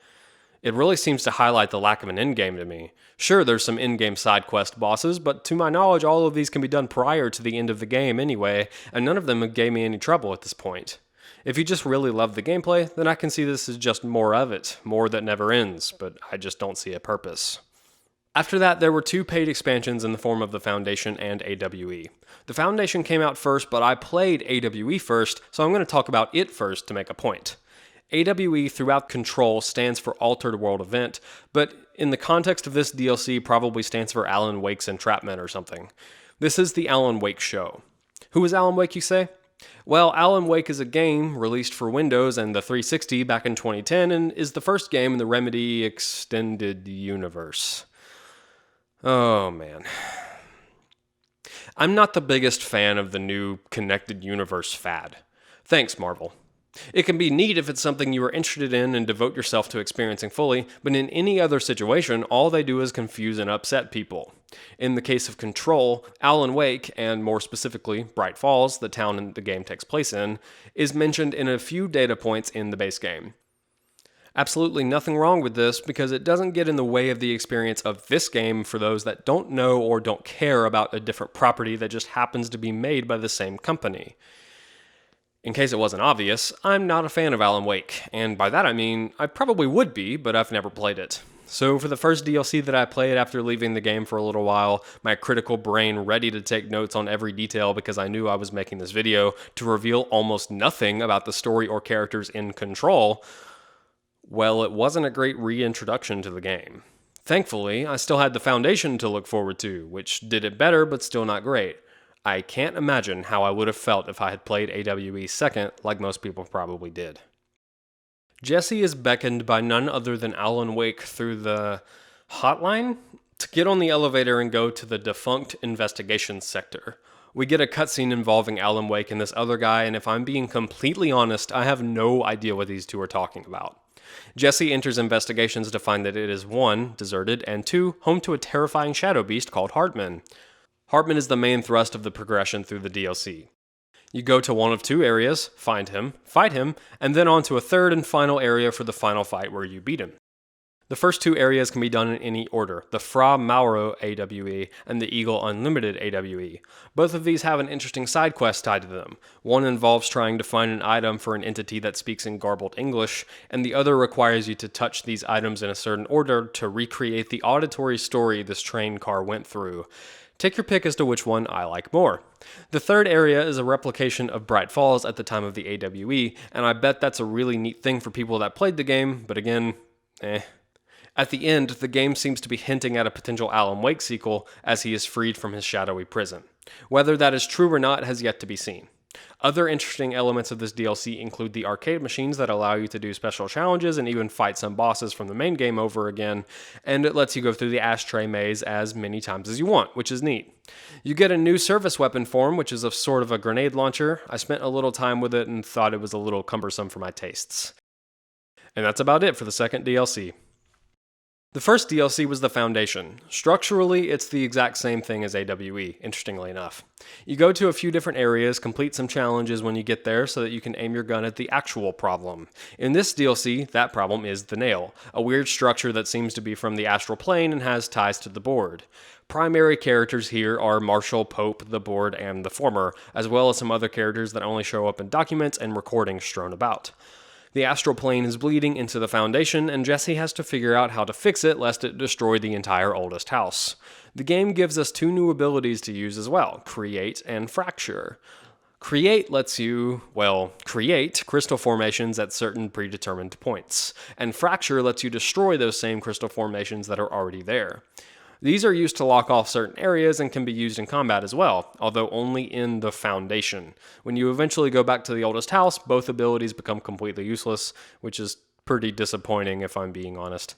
It really seems to highlight the lack of an endgame to me. Sure, there's some in-game side quest bosses, but to my knowledge all of these can be done prior to the end of the game anyway, and none of them gave me any trouble at this point. If you just really love the gameplay, then I can see this as just more of it, more that never ends, but I just don't see a purpose. After that, there were two paid expansions in the form of the Foundation and AWE. The Foundation came out first, but I played AWE first, so I'm going to talk about it first to make a point. AWE throughout Control stands for Altered World Event, but in the context of this DLC probably stands for Alan Wake's Entrapment or something. This is the Alan Wake show. Who is Alan Wake, you say? Well, Alan Wake is a game released for Windows and the 360 back in 2010 and is the first game in the Remedy Extended Universe. Oh man. I'm not the biggest fan of the new Connected Universe fad. Thanks, Marvel. It can be neat if it's something you are interested in and devote yourself to experiencing fully, but in any other situation, all they do is confuse and upset people. In the case of Control, Alan Wake, and more specifically, Bright Falls, the town the game takes place in, is mentioned in a few data points in the base game. Absolutely nothing wrong with this because it doesn't get in the way of the experience of this game for those that don't know or don't care about a different property that just happens to be made by the same company. In case it wasn't obvious, I'm not a fan of Alan Wake, and by that I mean I probably would be, but I've never played it. So for the first DLC that I played after leaving the game for a little while, my critical brain ready to take notes on every detail because I knew I was making this video to reveal almost nothing about the story or characters in Control, well, it wasn't a great reintroduction to the game. Thankfully, I still had the Foundation to look forward to, which did it better but still not great. I can't imagine how I would have felt if I had played AWE second, like most people probably did. Jessie is beckoned by none other than Alan Wake through the hotline to get on the elevator and go to the defunct investigations sector. We get a cutscene involving Alan Wake and this other guy, and if I'm being completely honest, I have no idea what these two are talking about. Jessie enters investigations to find that it is 1, deserted, and 2, home to a terrifying shadow beast called Hardman. Hardman is the main thrust of the progression through the DLC. You go to one of 2 areas, find him, fight him, and then on to a third and final area for the final fight where you beat him. The first two areas can be done in any order, the Fra Mauro AWE and the Eagle Unlimited AWE. Both of these have an interesting side quest tied to them. One involves trying to find an item for an entity that speaks in garbled English, and the other requires you to touch these items in a certain order to recreate the auditory story this train car went through. Take your pick as to which one I like more. The third area is a replication of Bright Falls at the time of the AWE, and I bet that's a really neat thing for people that played the game, but again, At the end, the game seems to be hinting at a potential Alan Wake sequel as he is freed from his shadowy prison. Whether that is true or not has yet to be seen. Other interesting elements of this DLC include the arcade machines that allow you to do special challenges and even fight some bosses from the main game over again, and it lets you go through the ashtray maze as many times as you want, which is neat. You get a new service weapon form, which is a sort of a grenade launcher. I spent a little time with it and thought it was a little cumbersome for my tastes. And that's about it for the second DLC. The first DLC was the Foundation. Structurally, it's the exact same thing as AWE, interestingly enough. You go to a few different areas, complete some challenges when you get there so that you can aim your gun at the actual problem. In this DLC, that problem is the Nail, a weird structure that seems to be from the astral plane and has ties to the board. Primary characters here are Marshall, Pope, the board, and the Former, as well as some other characters that only show up in documents and recordings strewn about. The astral plane is bleeding into the Foundation, and Jesse has to figure out how to fix it lest it destroy the entire oldest house. The game gives us two new abilities to use as well, Create and Fracture. Create lets you, create crystal formations at certain predetermined points, and Fracture lets you destroy those same crystal formations that are already there. These are used to lock off certain areas and can be used in combat as well, although only in the Foundation. When you eventually go back to the oldest house, both abilities become completely useless, which is pretty disappointing if I'm being honest.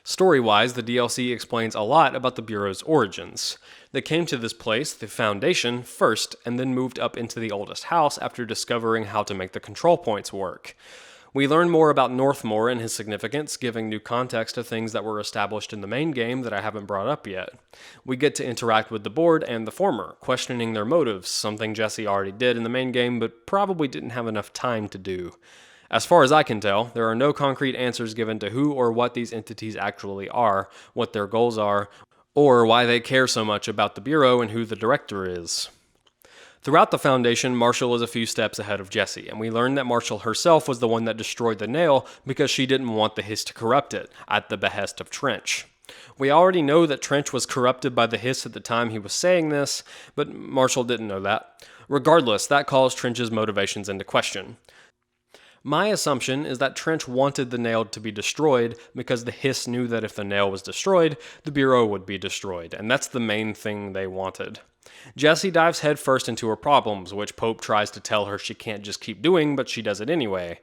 Story-wise, the DLC explains a lot about the Bureau's origins. They came to this place, the Foundation, first, and then moved up into the oldest house after discovering how to make the control points work. We learn more about Northmore and his significance, giving new context to things that were established in the main game that I haven't brought up yet. We get to interact with the board and the Former, questioning their motives, something Jesse already did in the main game but probably didn't have enough time to do. As far as I can tell, there are no concrete answers given to who or what these entities actually are, what their goals are, or why they care so much about the Bureau and who the director is. Throughout the Foundation, Marshall is a few steps ahead of Jesse, and we learn that Marshall herself was the one that destroyed the Nail because she didn't want the Hiss to corrupt it, at the behest of Trench. We already know that Trench was corrupted by the Hiss at the time he was saying this, but Marshall didn't know that. Regardless, that calls Trench's motivations into question. My assumption is that Trench wanted the Nail to be destroyed because the Hiss knew that if the Nail was destroyed, the Bureau would be destroyed, and that's the main thing they wanted. Jesse dives headfirst into her problems, which Pope tries to tell her she can't just keep doing, but she does it anyway.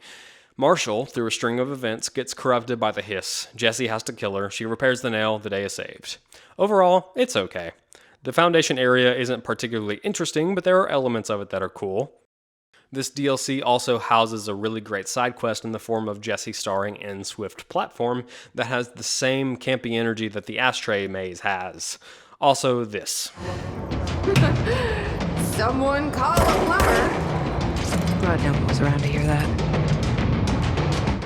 Marshall, through a string of events, gets corrupted by the Hiss. Jesse has to kill her. She repairs the Nail. The day is saved. Overall, it's okay. The Foundation area isn't particularly interesting, but there are elements of it that are cool. This DLC also houses a really great side quest in the form of Jesse starring in Swift Platform that has the same campy energy that the Ashtray Maze has. Also this. Someone call a plumber. Glad no one was around to hear that.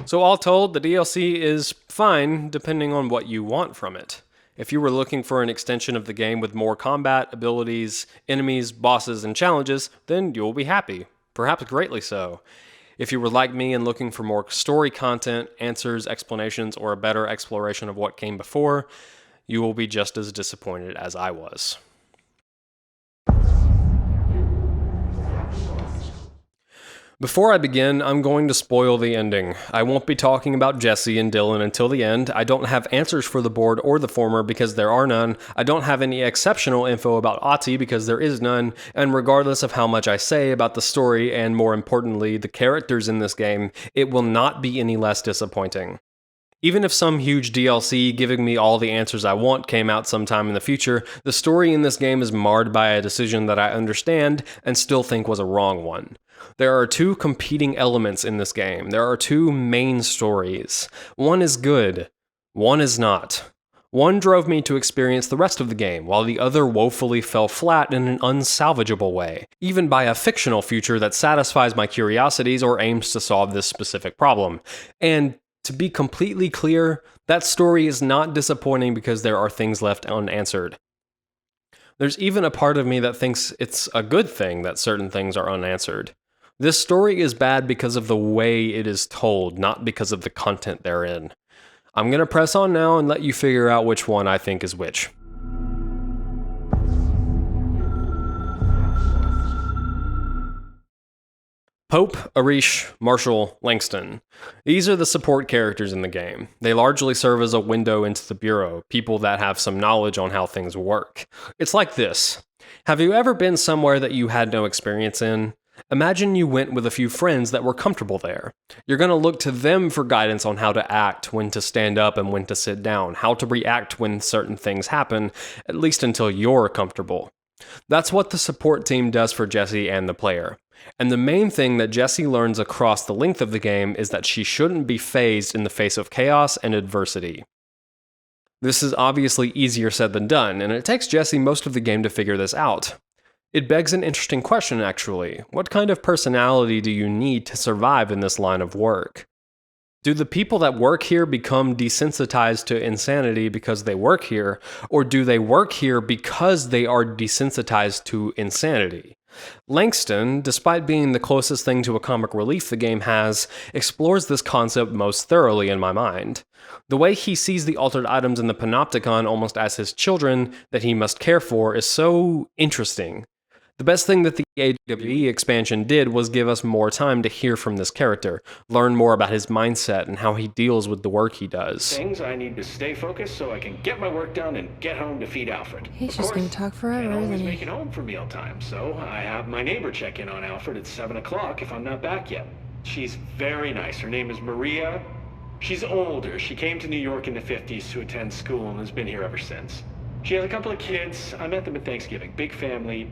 So all told, the DLC is fine depending on what you want from it. If you were looking for an extension of the game with more combat, abilities, enemies, bosses, and challenges, then you'll be happy. Perhaps greatly so. If you were like me and looking for more story content, answers, explanations, or a better exploration of what came before, you will be just as disappointed as I was. Before I begin, I'm going to spoil the ending. I won't be talking about Jesse and Dylan until the end. I don't have answers for the board or the Former because there are none. I don't have any exceptional info about Ahti because there is none. And regardless of how much I say about the story and, more importantly, the characters in this game, it will not be any less disappointing. Even if some huge DLC giving me all the answers I want came out sometime in the future, the story in this game is marred by a decision that I understand and still think was a wrong one. There are two competing elements in this game. There are two main stories. One is good, one is not. One drove me to experience the rest of the game, while the other woefully fell flat in an unsalvageable way, even by a fictional future that satisfies my curiosities or aims to solve this specific problem. And To be completely clear, that story is not disappointing because there are things left unanswered. There's even a part of me that thinks it's a good thing that certain things are unanswered. This story is bad because of the way it is told, not because of the content therein. I'm going to press on now and let you figure out which one I think is which. Pope, Arish, Marshall, Langston. These are the support characters in the game. They largely serve as a window into the Bureau, people that have some knowledge on how things work. It's like this. Have you ever been somewhere that you had no experience in? Imagine you went with a few friends that were comfortable there. You're going to look to them for guidance on how to act, when to stand up and when to sit down, how to react when certain things happen, at least until you're comfortable. That's what the support team does for Jessie and the player. And the main thing that Jessie learns across the length of the game is that she shouldn't be fazed in the face of chaos and adversity. This is obviously easier said than done, and it takes Jessie most of the game to figure this out. It begs an interesting question, actually. What kind of personality do you need to survive in this line of work? Do the people that work here become desensitized to insanity because they work here, or do they work here because they are desensitized to insanity? Langston, despite being the closest thing to a comic relief the game has, explores this concept most thoroughly in my mind. The way he sees the altered items in the Panopticon almost as his children that he must care for is so interesting. The best thing that the AWE expansion did was give us more time to hear from this character, learn more about his mindset and how he deals with the work he does. Things I need to stay focused so I can get my work done and get home to feed Alfred. He's just gonna talk forever, isn't he? Make it home for mealtime, so I have my neighbor check in on Alfred at 7 o'clock if I'm not back yet. She's very nice. Her name is Maria. She's older. She came to New York in the 50s to attend school and has been here ever since. She has a couple of kids. I met them at Thanksgiving. Big family.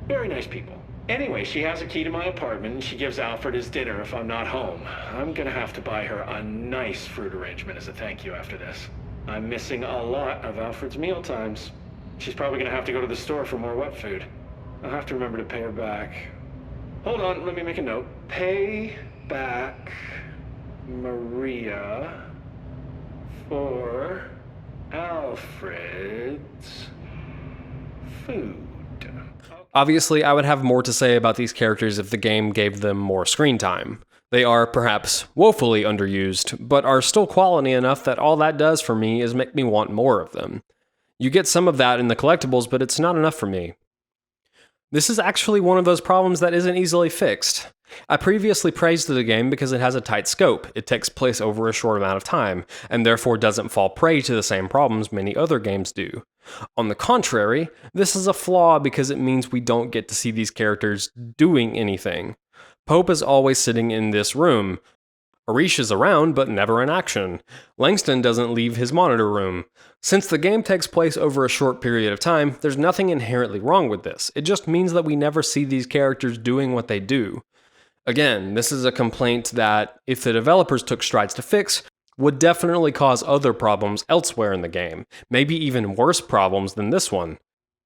Very nice people. Anyway, she has a key to my apartment and she gives Alfred his dinner if I'm not home. I'm gonna have to buy her a nice fruit arrangement as a thank you after this. I'm missing a lot of Alfred's meal times. She's probably gonna have to go to the store for more wet food. I'll have to remember to pay her back. Hold on, let me make a note. Pay back Maria for Alfred's food. Obviously, I would have more to say about these characters if the game gave them more screen time. They are, perhaps, woefully underused, but are still quality enough that all that does for me is make me want more of them. You get some of that in the collectibles, but it's not enough for me. This is actually one of those problems that isn't easily fixed. I previously praised the game because it has a tight scope, it takes place over a short amount of time, and therefore doesn't fall prey to the same problems many other games do. On the contrary, this is a flaw because it means we don't get to see these characters doing anything. Pope is always sitting in this room. Arish is around, but never in action. Langston doesn't leave his monitor room. Since the game takes place over a short period of time, there's nothing inherently wrong with this. It just means that we never see these characters doing what they do. Again, this is a complaint that, if the developers took strides to fix, would definitely cause other problems elsewhere in the game, maybe even worse problems than this one.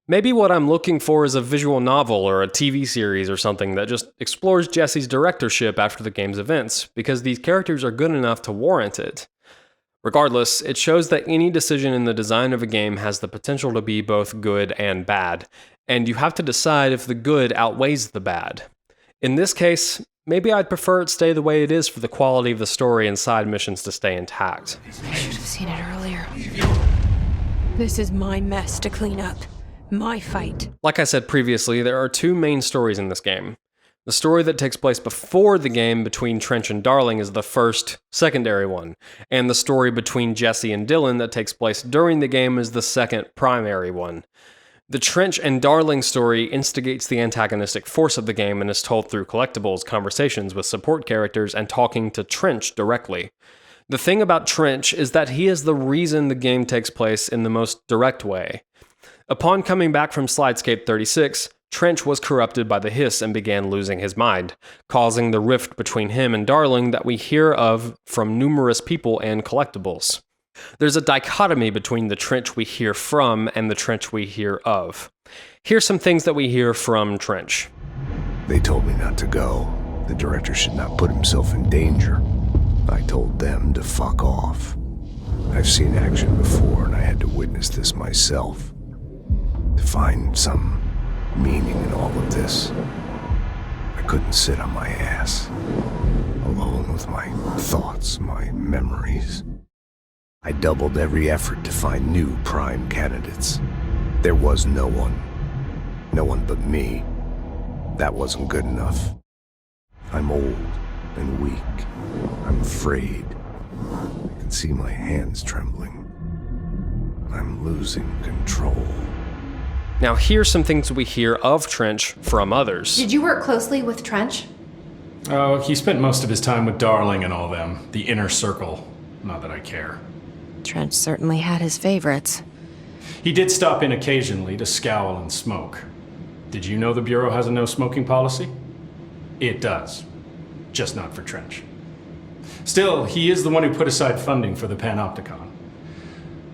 Maybe what I'm looking for is a visual novel or a TV series or something that just explores Jessie's directorship after the game's events, because these characters are good enough to warrant it. Regardless, it shows that any decision in the design of a game has the potential to be both good and bad, and you have to decide if the good outweighs the bad. In this case, maybe I'd prefer it stay the way it is for the quality of the story and side missions to stay intact. I should have seen it earlier. This is my mess to clean up. My fight. Like I said previously, there are two main stories in this game. The story that takes place before the game between Trench and Darling is the first, secondary one, and the story between Jessie and Dylan that takes place during the game is the second, primary one. The Trench and Darling story instigates the antagonistic force of the game and is told through collectibles, conversations with support characters, and talking to Trench directly. The thing about Trench is that he is the reason the game takes place in the most direct way. Upon coming back from Slidescape 36, Trench was corrupted by the hiss and began losing his mind, causing the rift between him and Darling that we hear of from numerous people and collectibles. There's a dichotomy between the Trench we hear from and the Trench we hear of. Here's some things that we hear from Trench. They told me not to go. The director should not put himself in danger. I told them to fuck off. I've seen action before, and I had to witness this myself. To find some meaning in all of this, I couldn't sit on my ass, alone with my thoughts, my memories. I doubled every effort to find new prime candidates. There was no one but me. That wasn't good enough. I'm old and weak. I'm afraid. I can see my hands trembling. I'm losing control. Now here's some things we hear of Trench from others. Did you work closely with Trench? Oh, he spent most of his time with Darling and all them. The inner circle. Not that I care. Trench certainly had his favorites. He did stop in occasionally to scowl and smoke. Did you know the Bureau has a no-smoking policy? It does. Just not for Trench. Still, he is the one who put aside funding for the Panopticon.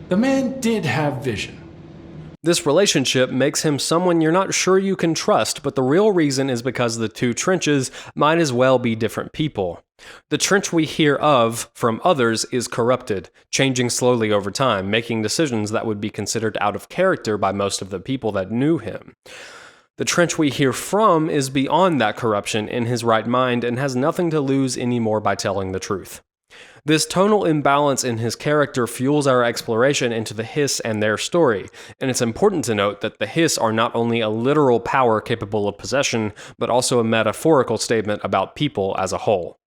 The man did have vision. This relationship makes him someone you're not sure you can trust, but the real reason is because the two Trenches might as well be different people. The Trench we hear of from others is corrupted, changing slowly over time, making decisions that would be considered out of character by most of the people that knew him. The Trench we hear from is beyond that corruption, in his right mind, and has nothing to lose anymore by telling the truth. This tonal imbalance in his character fuels our exploration into the Hiss and their story, and it's important to note that the Hiss are not only a literal power capable of possession, but also a metaphorical statement about people as a whole.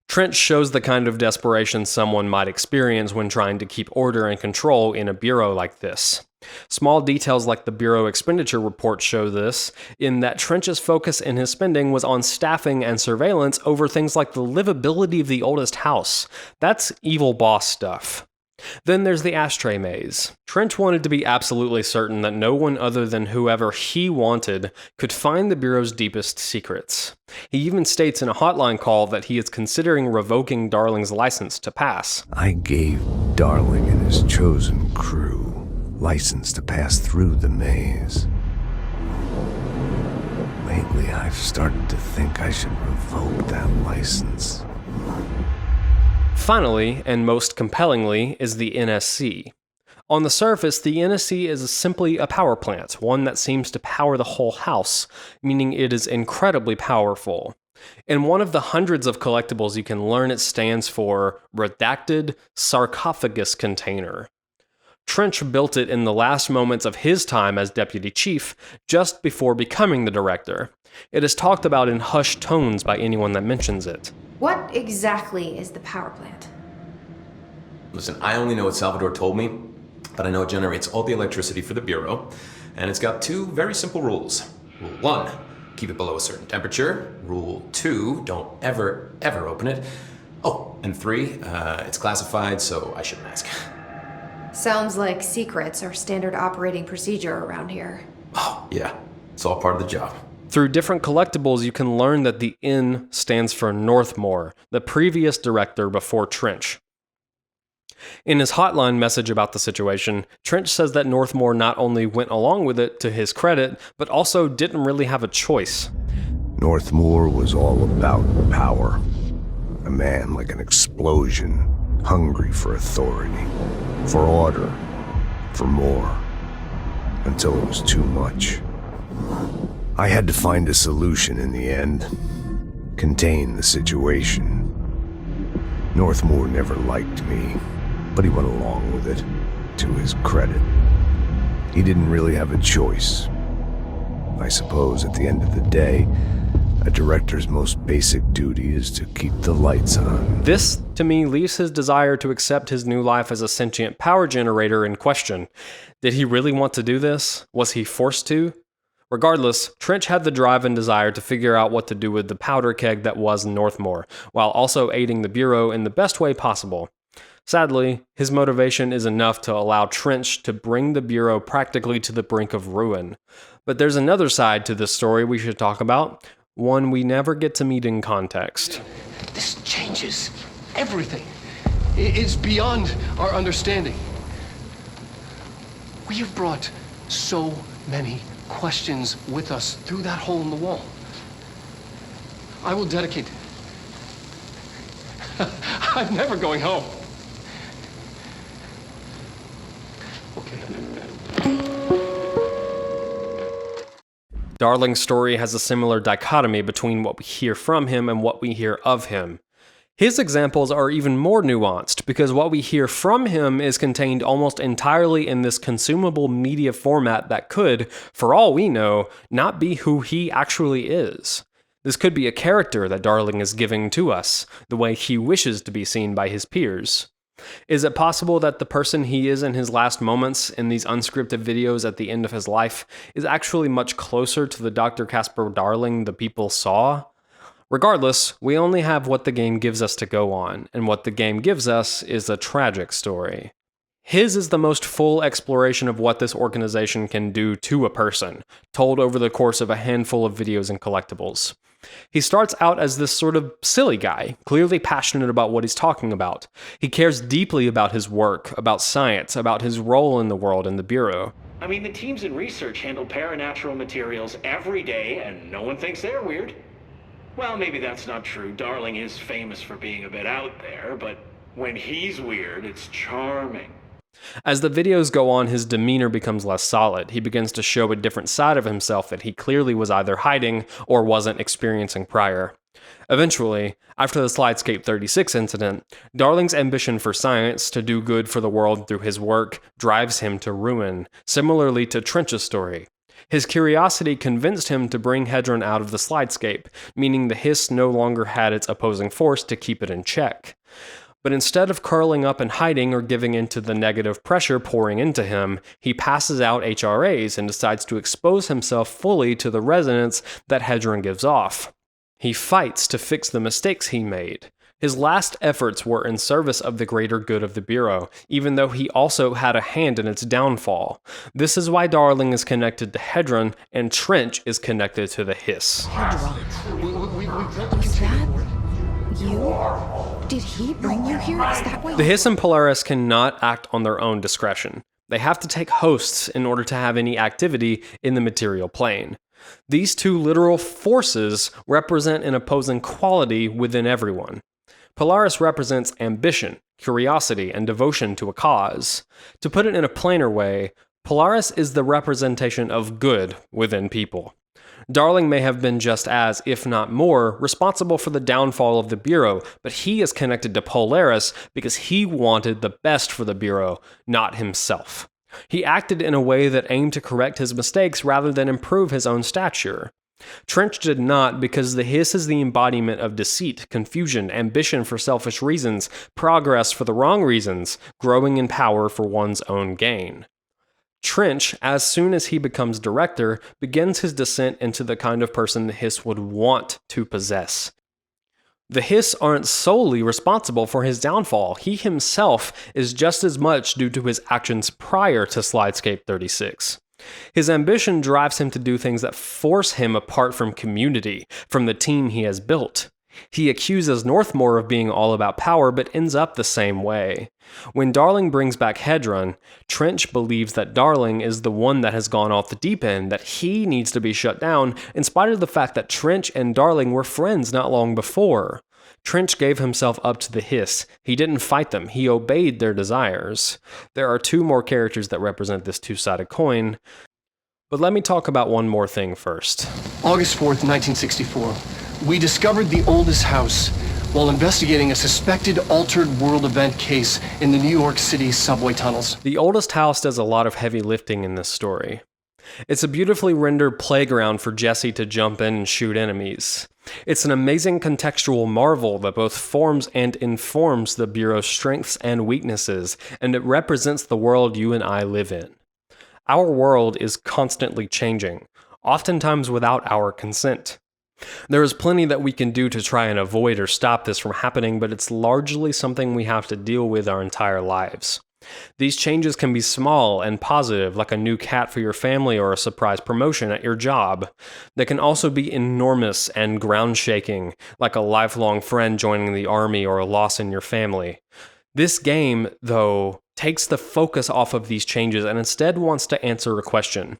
Trench shows the kind of desperation someone might experience when trying to keep order and control in a bureau like this. Small details like the Bureau expenditure report show this, in that Trench's focus in his spending was on staffing and surveillance over things like the livability of the oldest house. That's evil boss stuff. Then there's the ashtray maze. Trench wanted to be absolutely certain that no one other than whoever he wanted could find the Bureau's deepest secrets. He even states in a hotline call that he is considering revoking Darling's license to pass. I gave Darling and his chosen crew license to pass through the maze. Lately, I've started to think I should revoke that license. Finally, and most compellingly, is the NSC. On the surface, the NSC is simply a power plant, one that seems to power the whole house, meaning it is incredibly powerful. In one of the hundreds of collectibles you can learn, it stands for Redacted Sarcophagus Container. Trench built it in the last moments of his time as deputy chief, just before becoming the director. It is talked about in hushed tones by anyone that mentions it. What exactly is the power plant? Listen, I only know what Salvador told me, but I know it generates all the electricity for the Bureau, and it's got two very simple rules. Rule 1, keep it below a certain temperature. Rule 2, don't ever open it. Oh, and 3, it's classified, so I shouldn't ask. Sounds like secrets are standard operating procedure around here. Oh, yeah. It's all part of the job. Through different collectibles, you can learn that the N stands for Northmore, the previous director before Trench. In his hotline message about the situation, Trench says that Northmore not only went along with it to his credit, but also didn't really have a choice. Northmore was all about power. A man like an explosion, hungry for authority, for order, for more, until it was too much. I had to find a solution in the end, contain the situation. Northmore never liked me, but he went along with it, to his credit. He didn't really have a choice. I suppose at the end of the day, a director's most basic duty is to keep the lights on. This, to me, leaves his desire to accept his new life as a sentient power generator in question. Did he really want to do this? Was he forced to? Regardless, Trench had the drive and desire to figure out what to do with the powder keg that was Northmore, while also aiding the Bureau in the best way possible. Sadly, his motivation is enough to allow Trench to bring the Bureau practically to the brink of ruin. But there's another side to this story we should talk about, one we never get to meet in context. This changes everything. It's beyond our understanding. We have brought so many questions with us through that hole in the wall. I will dedicate I'm never going home. Darling's story has a similar dichotomy between what we hear from him and what we hear of him. His examples are even more nuanced because what we hear from him is contained almost entirely in this consumable media format that could, for all we know, not be who he actually is. This could be a character that Darling is giving to us, the way he wishes to be seen by his peers. Is it possible that the person he is in his last moments in these unscripted videos at the end of his life is actually much closer to the Dr. Casper Darling the people saw? Regardless, we only have what the game gives us to go on, and what the game gives us is a tragic story. His is the most full exploration of what this organization can do to a person, told over the course of a handful of videos and collectibles. He starts out as this sort of silly guy, clearly passionate about what he's talking about. He cares deeply about his work, about science, about his role in the world and the Bureau. I mean, the teams in research handle paranatural materials every day, and no one thinks they're weird. Well, maybe that's not true. Darling is famous for being a bit out there, but when he's weird, it's charming. As the videos go on, his demeanor becomes less solid. He begins to show a different side of himself that he clearly was either hiding or wasn't experiencing prior. Eventually, after the Slidescape 36 incident, Darling's ambition for science to do good for the world through his work drives him to ruin, similarly to Trench's story. His curiosity convinced him to bring Hedron out of the Slidescape, meaning the Hiss no longer had its opposing force to keep it in check. But instead of curling up and hiding or giving in to the negative pressure pouring into him, he passes out HRAs and decides to expose himself fully to the resonance that Hedron gives off. He fights to fix the mistakes he made. His last efforts were in service of the greater good of the Bureau, even though he also had a hand in its downfall. This is why Darling is connected to Hedron and Trench is connected to the Hiss. Is that you? Did he bring you here? Is that why? The Hiss and Polaris cannot act on their own discretion. They have to take hosts in order to have any activity in the material plane. These two literal forces represent an opposing quality within everyone. Polaris represents ambition, curiosity, and devotion to a cause. To put it in a plainer way, Polaris is the representation of good within people. Darling may have been just as, if not more, responsible for the downfall of the Bureau, but he is connected to Polaris because he wanted the best for the Bureau, not himself. He acted in a way that aimed to correct his mistakes rather than improve his own stature. Trench did not because the Hiss is the embodiment of deceit, confusion, ambition for selfish reasons, progress for the wrong reasons, growing in power for one's own gain. Trench, as soon as he becomes director, begins his descent into the kind of person the Hiss would want to possess. The Hiss aren't solely responsible for his downfall. He himself is just as much due to his actions prior to Slidescape 36. His ambition drives him to do things that force him apart from community, from the team he has built. He accuses Northmore of being all about power, but ends up the same way. When Darling brings back Hedron, Trench believes that Darling is the one that has gone off the deep end, that he needs to be shut down, in spite of the fact that Trench and Darling were friends not long before. Trench gave himself up to the Hiss. He didn't fight them, he obeyed their desires. There are two more characters that represent this two-sided coin, but let me talk about one more thing first. August 4th, 1964. We discovered the oldest house while investigating a suspected altered world event case in the New York City subway tunnels. The oldest house does a lot of heavy lifting in this story. It's a beautifully rendered playground for Jesse to jump in and shoot enemies. It's an amazing contextual marvel that both forms and informs the Bureau's strengths and weaknesses, and it represents the world you and I live in. Our world is constantly changing, oftentimes without our consent. There is plenty that we can do to try and avoid or stop this from happening, but it's largely something we have to deal with our entire lives. These changes can be small and positive, like a new cat for your family or a surprise promotion at your job. They can also be enormous and ground-shaking, like a lifelong friend joining the army or a loss in your family. This game, though, takes the focus off of these changes and instead wants to answer a question.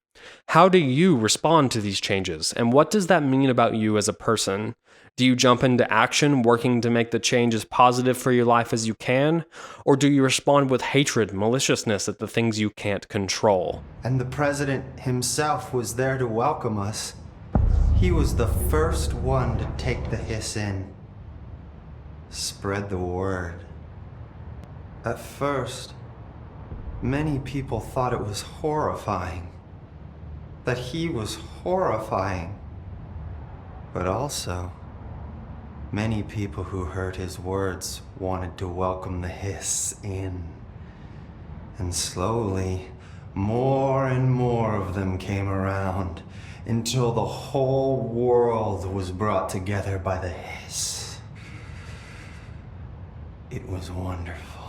How do you respond to these changes, and what does that mean about you as a person? Do you jump into action, working to make the change as positive for your life as you can? Or do you respond with hatred, maliciousness at the things you can't control? And the president himself was there to welcome us. He was the first one to take the hiss in. Spread the word. At first, many people thought it was horrifying. That he was horrifying. But also, many people who heard his words wanted to welcome the hiss in. And slowly, more and more of them came around, until the whole world was brought together by the hiss. It was wonderful.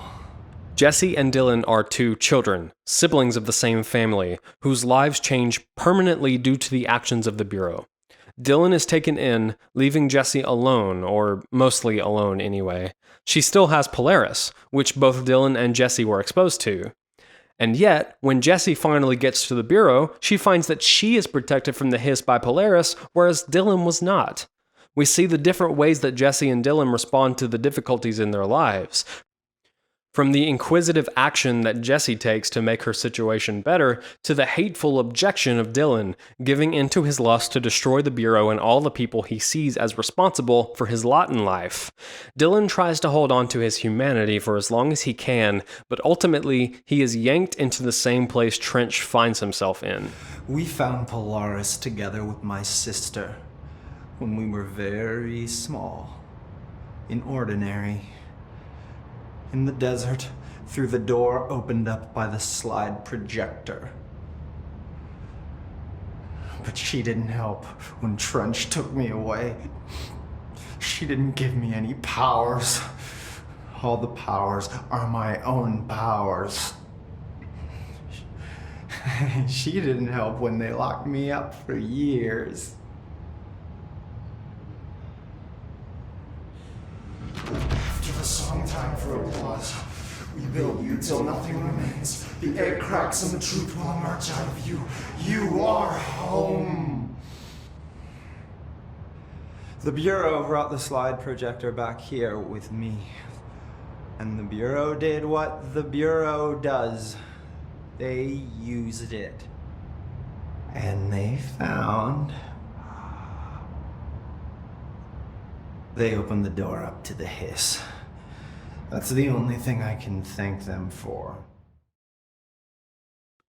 Jesse and Dylan are two children, siblings of the same family, whose lives change permanently due to the actions of the Bureau. Dylan is taken in, leaving Jesse alone, or mostly alone anyway. She still has Polaris, which both Dylan and Jesse were exposed to. And yet, when Jesse finally gets to the Bureau, she finds that she is protected from the hiss by Polaris, whereas Dylan was not. We see the different ways that Jesse and Dylan respond to the difficulties in their lives. From the inquisitive action that Jesse takes to make her situation better, to the hateful objection of Dylan, giving into his lust to destroy the Bureau and all the people he sees as responsible for his lot in life. Dylan tries to hold on to his humanity for as long as he can, but ultimately he is yanked into the same place Trench finds himself in. We found Polaris together with my sister when we were very small, in Ordinary. In the desert, through the door opened up by the slide projector. But she didn't help when Trench took me away. She didn't give me any powers. All the powers are my own powers. She didn't help when they locked me up for years. After the song time for applause, we build you till nothing remains. The air cracks and the truth will emerge out of you. You are home. The Bureau brought the slide projector back here with me. And the Bureau did what the Bureau does. They used it. And they found... They opened the door up to the hiss. That's the only thing I can thank them for.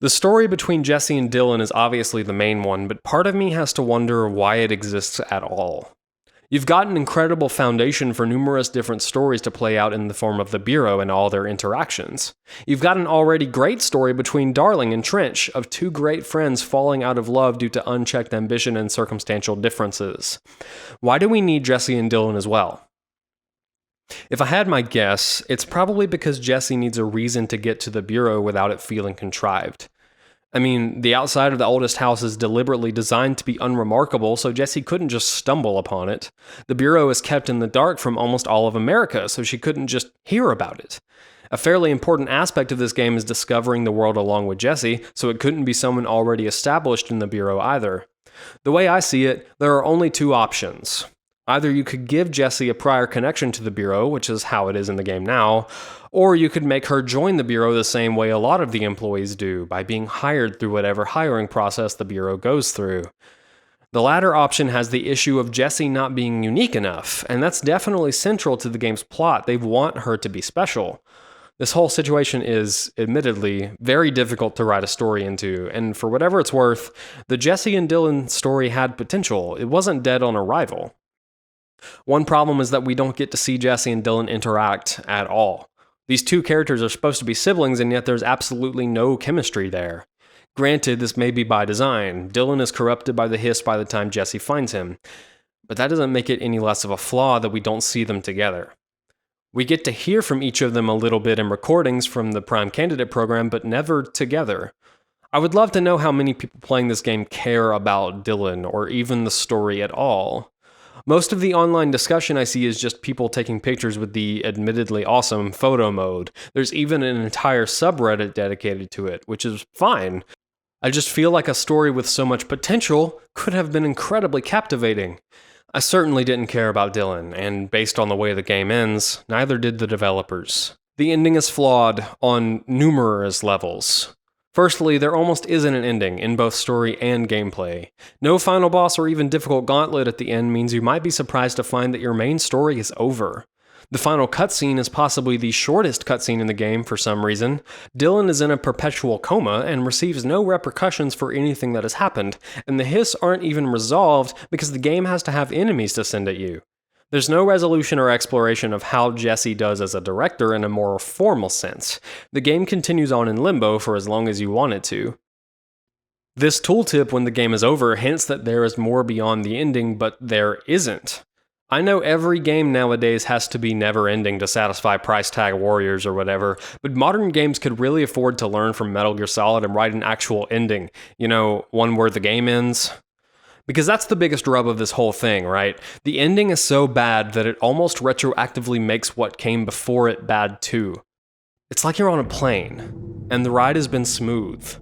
The story between Jesse and Dylan is obviously the main one, but part of me has to wonder why it exists at all. You've got an incredible foundation for numerous different stories to play out in the form of the Bureau and all their interactions. You've got an already great story between Darling and Trench, of two great friends falling out of love due to unchecked ambition and circumstantial differences. Why do we need Jesse and Dylan as well? If I had my guess, it's probably because Jesse needs a reason to get to the Bureau without it feeling contrived. I mean, the outside of the oldest house is deliberately designed to be unremarkable, so Jesse couldn't just stumble upon it. The Bureau is kept in the dark from almost all of America, so she couldn't just hear about it. A fairly important aspect of this game is discovering the world along with Jesse, so it couldn't be someone already established in the Bureau either. The way I see it, there are only two options. Either you could give Jesse a prior connection to the Bureau, which is how it is in the game now, or you could make her join the Bureau the same way a lot of the employees do, by being hired through whatever hiring process the Bureau goes through. The latter option has the issue of Jesse not being unique enough, and that's definitely central to the game's plot. They want her to be special. This whole situation is, admittedly, very difficult to write a story into, and for whatever it's worth, the Jesse and Dylan story had potential. It wasn't dead on arrival. One problem is that we don't get to see Jesse and Dylan interact at all. These two characters are supposed to be siblings, and yet there's absolutely no chemistry there. Granted, this may be by design. Dylan is corrupted by the hiss by the time Jesse finds him. But that doesn't make it any less of a flaw that we don't see them together. We get to hear from each of them a little bit in recordings from the Prime Candidate program, but never together. I would love to know how many people playing this game care about Dylan, or even the story at all. Most of the online discussion I see is just people taking pictures with the admittedly awesome photo mode. There's even an entire subreddit dedicated to it, which is fine. I just feel like a story with so much potential could have been incredibly captivating. I certainly didn't care about Dylan, and based on the way the game ends, neither did the developers. The ending is flawed on numerous levels. Firstly, there almost isn't an ending in both story and gameplay. No final boss or even difficult gauntlet at the end means you might be surprised to find that your main story is over. The final cutscene is possibly the shortest cutscene in the game for some reason. Dylan is in a perpetual coma and receives no repercussions for anything that has happened, and the Hiss aren't even resolved because the game has to have enemies to send at you. There's no resolution or exploration of how Jesse does as a director in a more formal sense. The game continues on in limbo for as long as you want it to. This tooltip when the game is over hints that there is more beyond the ending, but there isn't. I know every game nowadays has to be never-ending to satisfy price tag warriors or whatever, but modern games could really afford to learn from Metal Gear Solid and write an actual ending. You know, one where the game ends. Because that's the biggest rub of this whole thing, right? The ending is so bad that it almost retroactively makes what came before it bad too. It's like you're on a plane, and the ride has been smooth.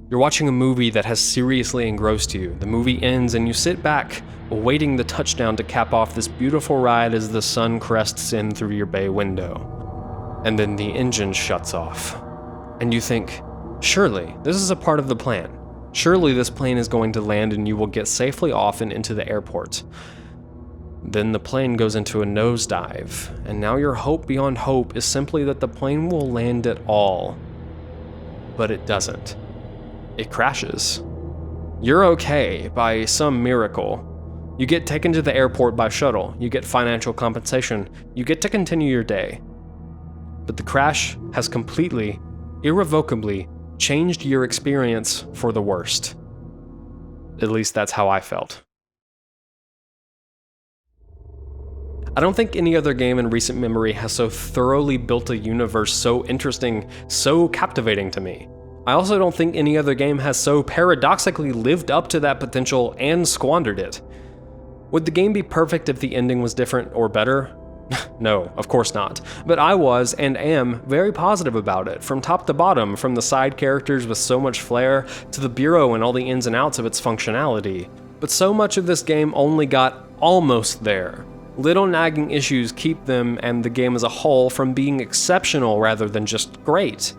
You're watching a movie that has seriously engrossed you. The movie ends and you sit back, awaiting the touchdown to cap off this beautiful ride as the sun crests in through your bay window. And then the engine shuts off. And you think, surely, this is a part of the plan. Surely this plane is going to land and you will get safely off and into the airport. Then the plane goes into a nosedive, and now your hope beyond hope is simply that the plane will land at all. But it doesn't. It crashes. You're okay by some miracle. You get taken to the airport by shuttle, you get financial compensation, you get to continue your day. But the crash has completely, irrevocably changed your experience for the worst. At least that's how I felt. I don't think any other game in recent memory has so thoroughly built a universe so interesting, so captivating to me. I also don't think any other game has so paradoxically lived up to that potential and squandered it. Would the game be perfect if the ending was different or better? No, of course not. But I was, and am, very positive about it, from top to bottom, from the side characters with so much flair, to the Bureau and all the ins and outs of its functionality. But so much of this game only got almost there. Little nagging issues keep them, and the game as a whole, from being exceptional rather than just great.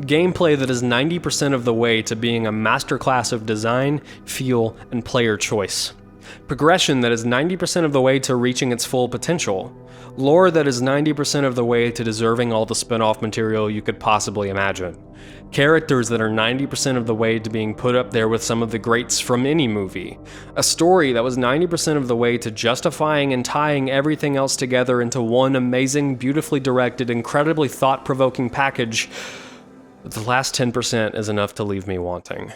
Gameplay that is 90% of the way to being a masterclass of design, feel, and player choice. Progression that is 90% of the way to reaching its full potential. Lore that is 90% of the way to deserving all the spin-off material you could possibly imagine. Characters that are 90% of the way to being put up there with some of the greats from any movie. A story that was 90% of the way to justifying and tying everything else together into one amazing, beautifully directed, incredibly thought-provoking package. But the last 10% is enough to leave me wanting.